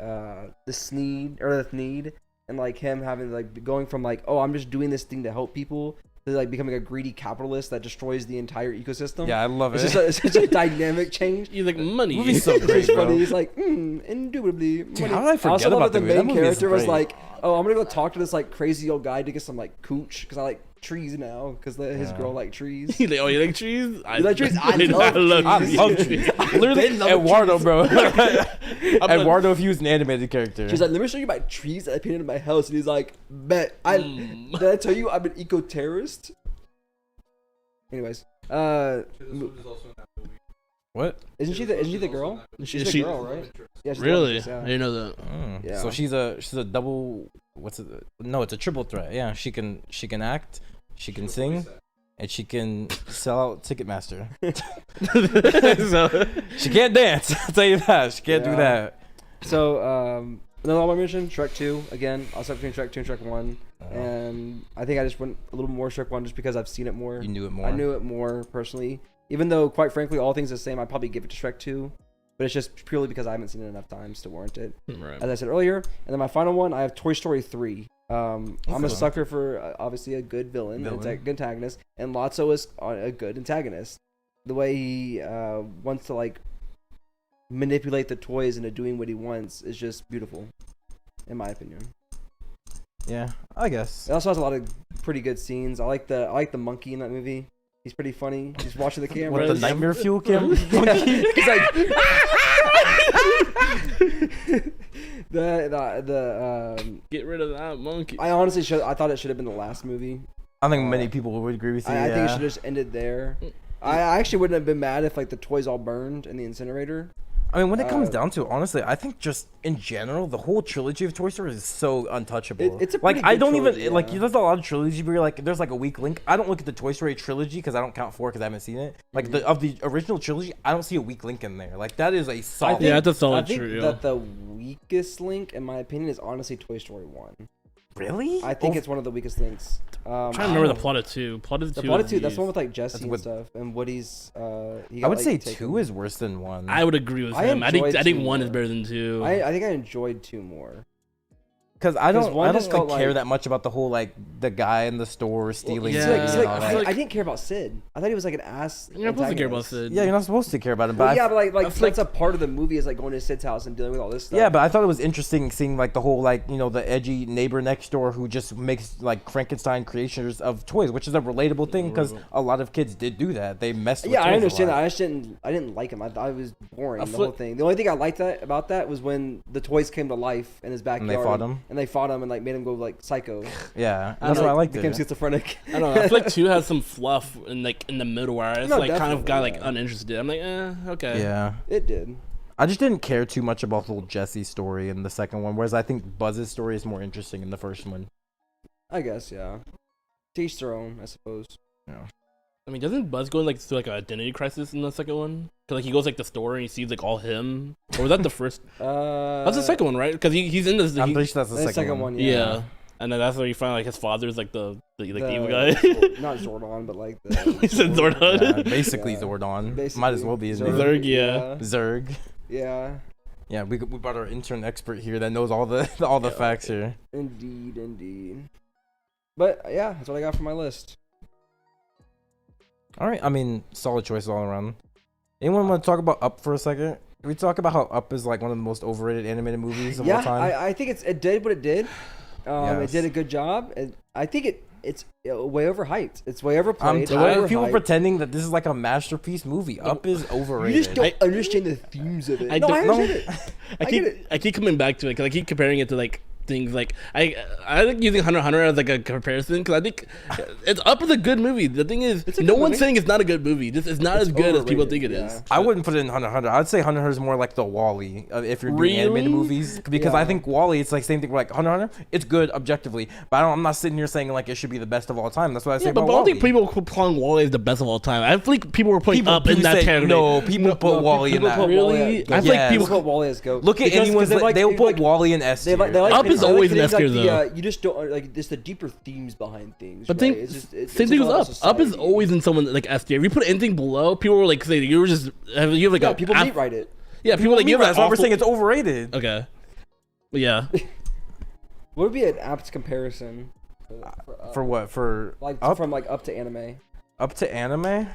Sneed or the Thneed. And like him having like going from like, oh, I'm just doing this thing to help people to like becoming a greedy capitalist that destroys the entire ecosystem. Yeah, I love it. It's such a dynamic change. He's like, money. Movie's so great, bro. Funny. He's like, indubitably. Dude, how did I forget also love about that the main movie? character was like, oh, I'm gonna go talk to this like crazy old guy to get some like cooch because I like trees now because his girl like trees. You like trees? You like trees? I love trees. Literally, Eduardo, bro. Eduardo, if he was an animated character. She's like, let me show you my trees that I painted in my house, and he's like, bet. Did I tell you I'm an eco-terrorist? Anyways, what? Isn't she the girl? She's the girl, right? Yeah, she's really? Yeah. I didn't know that. Yeah. So she's a double. What's it? No, it's a triple threat. Yeah, she can act, she can sing, and she can sell out Ticketmaster. She can't dance. I'll tell you that. She can't do that. So another one I mentioned, Shrek 2 again. I'll start between Shrek 2 and Shrek 1, and I think I just went a little more Shrek 1 just because I've seen it more. You knew it more. I knew it more personally. Even though, quite frankly, all things the same, I'd probably give it to Shrek 2. But it's just purely because I haven't seen it enough times to warrant it. Right. As I said earlier. And then my final one, I have Toy Story 3. I'm a sucker for, obviously, a good villain. It's a good antagonist. And Lotso is a good antagonist. The way he wants to, like, manipulate the toys into doing what he wants is just beautiful, in my opinion. Yeah, I guess. It also has a lot of pretty good scenes. I like the monkey in that movie. He's pretty funny. He's watching the camera. What, the nightmare fuel camera? He's like the get rid of that monkey. I thought it should have been the last movie. I think many people would agree with you. I think it should have just ended there. I actually wouldn't have been mad if like the toys all burned in the incinerator. I mean, when it comes down to it, honestly, I think just in general, the whole trilogy of Toy Story is so untouchable. It's a like I don't trilogy, even like. There's a lot of trilogy where you're like, there's like a weak link. I don't look at the Toy Story trilogy because I don't count 4 because I haven't seen it. Like of the original trilogy, I don't see a weak link in there. Like that is a solid. Yeah, that's a solid. I think that the weakest link, in my opinion, is honestly Toy Story 1. Really? I think it's one of the weakest links. I'm trying to remember the plot of 2. Plot of 2. That's the one with like Jesse and stuff, and Woody's. I would say 2 is worse than 1. I would agree with him. I think 1 is better than 2. I think I enjoyed 2 more. Because I don't just felt care like- that much about the whole like the guy in the store stealing. yeah. food See, and like, all I, that. feel like, I didn't care about Sid. I thought he was like an ass. You're not supposed to care about antagonist. Sid. Yeah, you're not supposed to care about him. But Well, I yeah, but like I feel that's a part of the movie is like going to Sid's house and dealing with all this stuff. yeah, but I thought it was interesting seeing like the whole like you know the edgy neighbor next door who just makes like Frankenstein creations of toys, which is a relatable thing because a lot of kids did do that. They messed. With Yeah, toys I a understand lot. that. I didn't like him. I thought it was boring. I The feel- whole thing. The only thing I liked about that was when the toys came to life in his backyard. they fought him? and like made him go like psycho. Yeah, I that's know, why I liked Became it. schizophrenic. I don't know. I feel like 2 has some fluff in like in the middle where it's No, like kind of got definitely, like yeah. uninterested. I'm like, okay. Yeah. It did. I just didn't care too much about the whole Jesse story in the second one, whereas I think Buzz's story is more interesting in the first one. I guess, yeah. To each their own, I suppose. I mean, doesn't Buzz go like through like an identity crisis in the second one? Cause like he goes like the store and he sees like all him. Or was that the first? That's the second one, right? Because he's in this. I'm pretty sure that's the The second, one. Yeah. And then that's where you find like his father's like the evil guy. Not Zordon, but like the. He said Zordon. Yeah, basically Yeah. Zordon. Basically, Might as well be his name. Zerg, yeah. Zerg. Yeah. Yeah, we brought our intern expert here that knows all the facts here. Indeed. But yeah, that's what I got for my list. All right, I mean, solid choices all around. Anyone want to talk about Up for a second? Can we talk about how Up is like one of the most overrated animated movies of all Yeah, time? I think it did what it did. It Yes. did a good job, and I think it's way overhyped. It's way I'm overplayed. tired of people overhyped. pretending that this is like a masterpiece movie. Up is You overrated. just don't understand the themes of it. I no, I don't- understand it. I get it. I keep coming back to it because I keep comparing it to like things like I think using Hunter x Hunter as like a comparison because I think it's Up is a good movie. The thing is, It's a no good one's movie. saying it's not a good movie. Just it's not as good as people think it overrated, is. I wouldn't put it in Hunter x Hunter. I'd say Hunter x Hunter is more like the Wall-E if you're doing animated Really? movies. Because Yeah. I think Wall-E, it's like same thing. Like Hunter x Hunter, it's good objectively, but I'm not sitting here saying like it should be the best of all time. That's what I say Yeah, but about I don't think Wall-E. people were putting Wall-E as the best of all time. I think people were putting People Up in do that say- category. No, people put Wall-E in people that. put Really? Wall-E I at feel Yes. like People people. put Wall-E as GOAT. Look at Because anyone's. they like- They'll they put like- Wall-E in S They tier. like, they like Up hitting- is they like always an hitting, S like, tier, the, though. you just don't like just the deeper themes behind things. But right? think It's just, same thing all with about Up. Up is society. always in someone like S tier. If you put anything below, people were like saying you were just you have like Yeah, a people meat write it. Yeah, people like you have That's like why we're awful- saying it's overrated. Okay. But yeah. What would be an apt comparison? For what? For Like Up? from like Up to anime. Up to anime?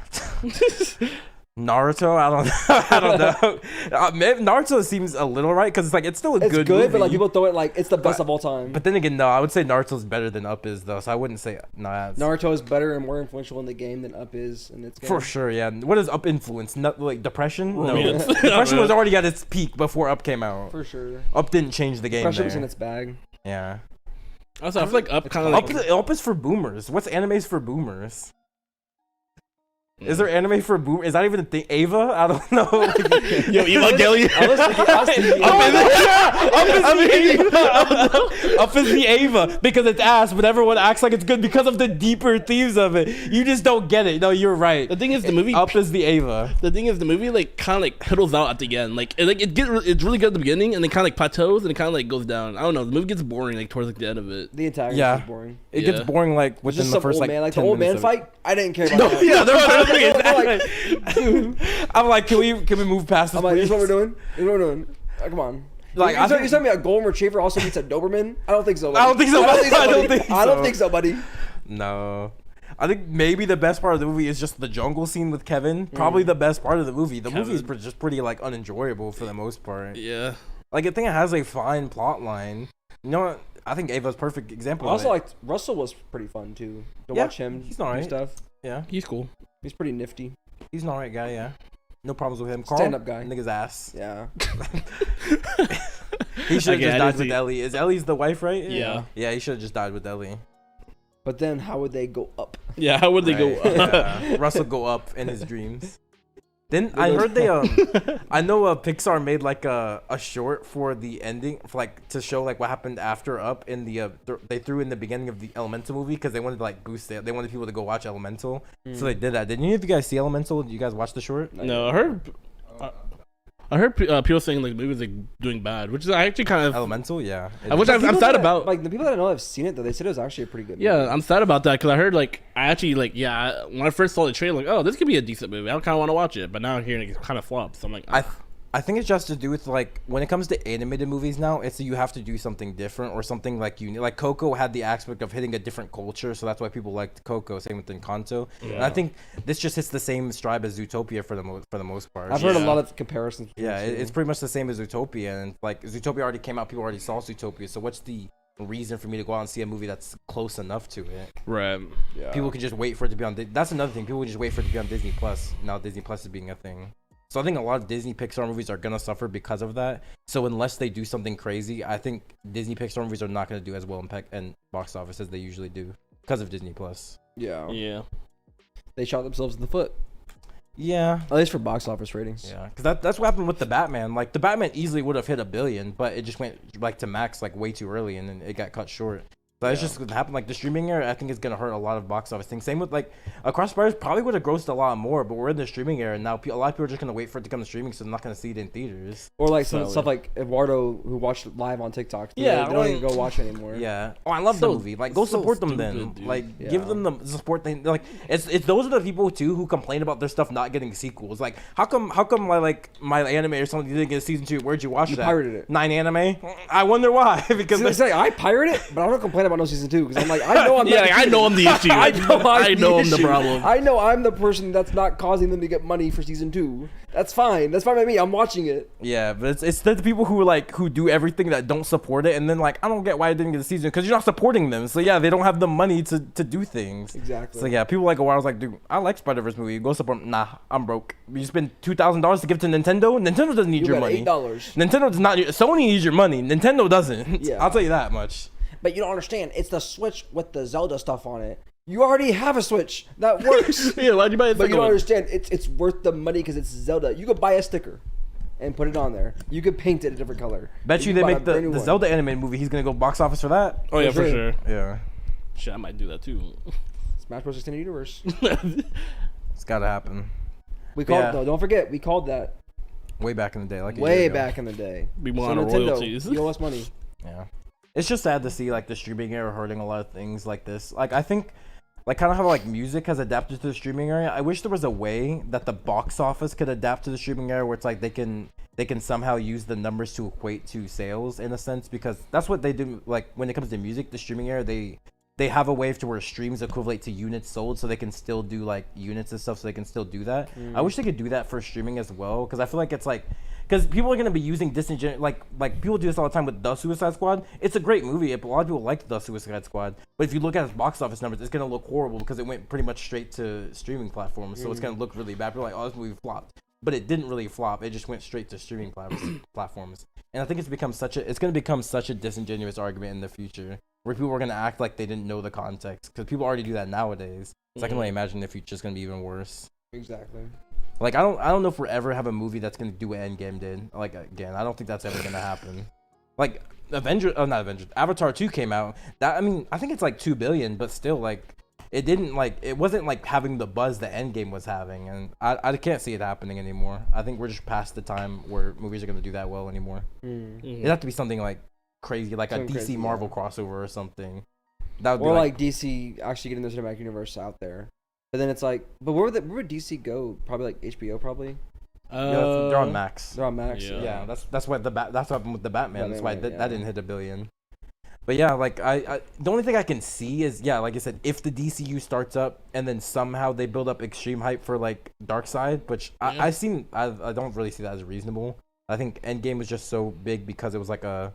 Naruto? I don't know. I don't know. Naruto seems a little right because it's like it's still a It's good good, movie. but like people throw it like it's the best But- of all time. But then again, no, I would say Naruto's better than Up is though, so I wouldn't say no. Naruto is better and more influential in the game than Up is in its game. For sure, yeah. What does Up influence? Not like depression? No, Romance. depression was already at its peak before Up came out. For sure. Up didn't change the game Depression was in there. its bag. Yeah. Also, I feel like Up kind of Up, like Up is for boomers. What's animes for boomers? Is there anime for boom? Is that even a thing? Ava? I don't know. Yo, Evangelion. I was thinking Up is the Ava because it's ass, but everyone acts like it's good because of the deeper themes of it. You just don't get it. No, you're right. The thing is, the movie. Up is the Ava. The thing is, the movie like kind of like piddles out at the end. Like it's really good at the beginning, and then kind of like plateaus, and it kind of like goes down. I don't know. The movie gets boring like towards like the end of it. the antagonist Yeah. is boring. It Yeah. gets boring like It's within just the some first old like man, like 10 the old man minutes of it. fight. I didn't care about that. Yeah, they're I'm I'm like, can we move past this? like, this is what we're please? doing. This is what we're doing. Come on. Like, I you're think- telling me a golden retriever also beats a Doberman? I don't think so. I don't think so, buddy. I don't think I don't so. think so, buddy. No. I think maybe the best part of the movie is just the jungle scene with Kevin. Probably the best part of the movie. The movie is just pretty like unenjoyable for the most part. Yeah. Like I think it has a fine plot line. You know what? I think Ava's a perfect example. I also of it. liked Russell was pretty fun too. To Yeah, watch him he's do alright. stuff. Yeah, He's cool. He's pretty nifty. he's an alright guy. Yeah, no problems with him. Carl, Stand-up guy. nigga's ass. Yeah. He should have Okay, just I died did with see- Ellie. Is Ellie's the wife, right? Yeah. Yeah, he should have just died with Ellie. But then how would they go up? Yeah. How would they go? Right. Yeah. Russell go up in his dreams. Then I heard they I know Pixar made like a short for the ending for like to show like what happened after Up in the they threw in the beginning of the Elemental movie because they wanted to like boost it. They wanted people to go watch Elemental, so they did that. Did any of you guys see Elemental? Did you guys watch the short? No, I heard people saying like the movie's like doing bad, which is actually kind of. Elemental, yeah. I wish I'm People sad that- about. Like the people that I know have seen it though. They said it was actually a pretty good. Yeah, movie. I'm sad about that because I heard like I actually like when I first saw the trailer, like oh this could be a decent movie. I kind of want to watch it, but now I'm hearing it kind of flops. So I'm like, I I think it's just to do with like when it comes to animated movies now, it's you have to do something different or something like unique. Like Coco had the aspect of hitting a different culture, so that's why people liked Coco. Same with Encanto. Yeah. And I think this just hits the same stride as Zootopia for the most part. I've heard a lot of comparisons. Yeah, it's pretty much the same as Zootopia, and like Zootopia already came out, people already saw Zootopia. So what's the reason for me to go out and see a movie that's close enough to it? Right. Yeah. People can just wait for it to be on. That's another thing. People can just wait for it to be on Disney Plus. Now Disney Plus is being a thing. So I think a lot of Disney Pixar movies are gonna suffer because of that. So unless they do something crazy, I think Disney Pixar movies are not gonna do as well in box office as they usually do because of Disney Plus. Yeah. They shot themselves in the foot. Yeah. At least for box office ratings. Yeah, because that's what happened with the Batman. Like the Batman easily would have hit $1 billion, but it just went like to max like way too early, and then it got cut short. So it's just gonna happen. Like the streaming era, I think is gonna hurt a lot of box office things. Same with like Across Spiders probably would have grossed a lot more, but we're in the streaming era now. A lot of people are just gonna wait for it to come to streaming, so they're not gonna see it in theaters. Or like some stuff like Eduardo who watched live on TikTok. They don't even go watch it anymore. Yeah. Oh, I love the movie. Like go support them then. Dude. Like give them the support thing. Like it's those are the people too who complain about their stuff not getting sequels. Like how come my anime or something didn't get a season 2? Where'd you watch that? You pirated it. 9 anime. I wonder why. Because I pirate it, but I don't complain about no season 2 because I'm like, I know I'm I know I'm the issue. I know I'm the problem. I know I'm the person that's not causing them to get money for season 2. That's fine. That's fine by me. I'm watching it. Yeah, but it's the people who do everything that don't support it, and then like I don't get why I didn't get a season because you're not supporting them. So yeah, they don't have the money to do things. Exactly. So yeah, people like a while I was like, dude, I like Spider-Verse movie. Go support them. Nah, I'm broke. You spend $2,000 to give to Nintendo. Nintendo doesn't need your money. $8. Nintendo does not. Sony needs your money. Nintendo doesn't. Yeah. I'll tell you that much. But you don't understand. It's the Switch with the Zelda stuff on it. You already have a Switch that works. Yeah, why'd you buy a But you don't understand. It's worth the money because it's Zelda. You could buy a sticker and put it on there. You could paint it a different color. Bet you they make the Zelda animated movie. He's gonna go box office for that. Oh yeah, for sure. Yeah. Shit, I might do that too. Smash Bros. Extended Universe. It's gotta happen. We called though. Don't forget, we called that way back in the day. Like way back in the day. We want our royalties. You owe us money. Yeah. It's just sad to see like the streaming era hurting a lot of things like this. Like I think like kind of how like music has adapted to the streaming area. I wish there was a way that the box office could adapt to the streaming area where it's like they can somehow use the numbers to equate to sales in a sense, because that's what they do. Like when it comes to music, the streaming area, they have a way to where streams equivalent to units sold, so they can still do like units and stuff, so they can still do that. I wish they could do that for streaming as well, because I feel like it's like, because people are going to be using like people do this all the time with The Suicide Squad. It's a great movie. A lot of people like The Suicide Squad, but if you look at its box office numbers, it's going to look horrible because it went pretty much straight to streaming platforms, so it's going to look really bad. People are like, oh, this movie flopped, but it didn't really flop. It just went straight to streaming platforms. And I think it's going to become such a disingenuous argument in the future, where people are going to act like they didn't know the context, because people already do that nowadays. So I can only imagine the future's going to be even worse. Exactly. Like I don't know if we'll ever have a movie that's gonna do what Endgame did. Like again, I don't think that's ever gonna happen. Like Avatar 2 came out. That I think it's like $2 billion, but still like it wasn't like having the buzz that Endgame was having, and I can't see it happening anymore. I think we're just past the time where movies are gonna do that well anymore. It'd have to be something like crazy, like something a DC Marvel crossover or something. That would be like DC actually getting the cinematic universe out there. But then it's like, but where would DC go? Probably like HBO, probably. Yeah, they're on Max. They're on Max. Yeah, that's what happened with the Batman. That's why that didn't hit $1 billion. But yeah, like I the only thing I can see is like I said, if the DCU starts up and then somehow they build up extreme hype for like Darkseid, which I don't really see that as reasonable. I think Endgame was just so big because it was like a.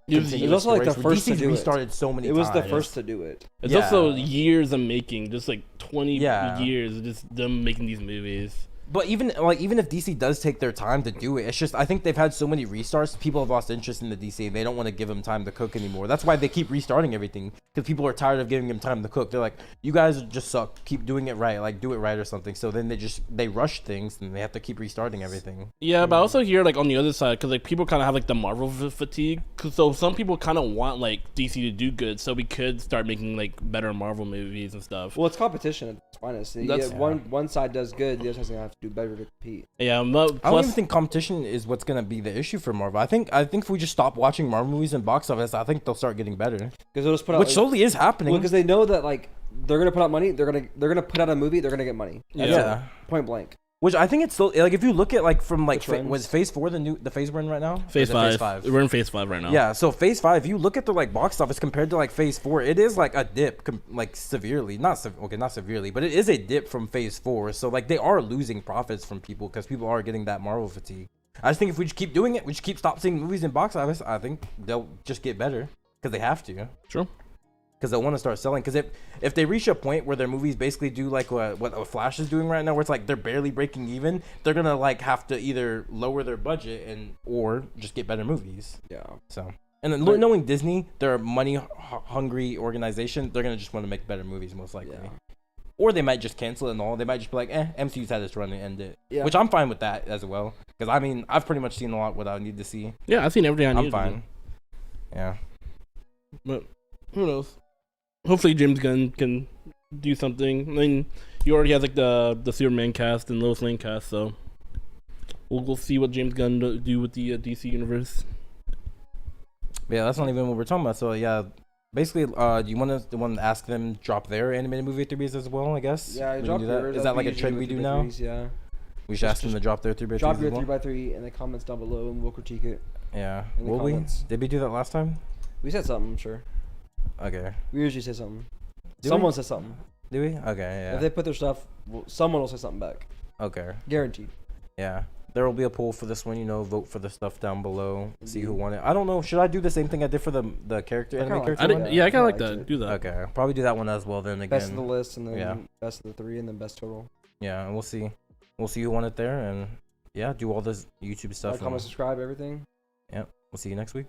It was also like the first to do it. Restarted so many times. It was the first to do it. It's also years of making, just like 20 years of just them making these movies. But even if DC does take their time to do it, it's just I think they've had so many restarts, people have lost interest in the DC, and they don't want to give them time to cook anymore. That's why they keep restarting everything, because people are tired of giving them time to cook. They're like, you guys just suck. Keep doing it right. Like do it right or something. So then they rush things and they have to keep restarting everything. Yeah, but I also hear like on the other side, because like people kind of have like the Marvel fatigue. So some people kind of want like DC to do good, so we could start making like better Marvel movies and stuff. Well, it's competition at its finest. One side does good, the other side's gonna have to do better to compete. Yeah, I don't even think competition is what's gonna be the issue for Marvel. I think if we just stop watching Marvel movies in box office, I think they'll start getting better. Because they'll just put out, which slowly is happening. Because they know that like they're gonna put out money, they're gonna put out a movie, they're gonna get money. That's it. Point blank. Which I think it's still like if you look at like from like Which was Phase 4 the phase we're in right now? Phase 5. We're in Phase 5 right now. Yeah, so Phase 5, if you look at the like box office compared to like Phase 4, it is like a dip, like severely. Not severely, but it is a dip from Phase 4. So like they are losing profits from people because people are getting that Marvel fatigue. I just think if we just keep doing it, we just keep stop seeing movies in box office, I think they'll just get better because they have to. True. Because they want to start selling. Because if they reach a point where their movies basically do like what Flash is doing right now, where it's like they're barely breaking even, they're gonna like have to either lower their budget or just get better movies. Yeah. So and then knowing Disney, they're a money hungry organization. They're gonna just want to make better movies most likely. Yeah. Or they might just cancel it and all. They might just be like, MCU's had its run and end it. Yeah. Which I'm fine with that as well. Because I mean, I've pretty much seen a lot what I need to see. Yeah, I've seen everything I need. I'm fine. Yeah. But who knows? Hopefully James Gunn can do something. I mean, he already has like the Superman cast and Lois Lane cast, so we'll see what James Gunn do with the DC universe. Yeah, that's not even what we're talking about. So yeah, basically, do you want to ask them drop their animated movie 3Bs as well? I guess. Yeah, drop that. Is that like a trend we do now? Yeah. We should ask them to drop their 3x3s. Drop your 3x3 in the comments down below, and we'll critique it. Yeah. Will we? Did we do that last time? We said something, I'm sure. Okay. We usually say something. Someone says something. Do we? Okay, yeah. If they put their stuff, someone will say something back. Okay. Guaranteed. Yeah. There will be a poll for this one, vote for the stuff down below. See who won it. I don't know. Should I do the same thing I did for the character anime character one? Yeah, I kind of like that. Do that. Okay. Probably do that one as well then again. Best of the list and then best of the 3 and then best total. Yeah, and we'll see. We'll see who won it there and do all this YouTube stuff. Like, comment, subscribe, everything. Yep. We'll see you next week.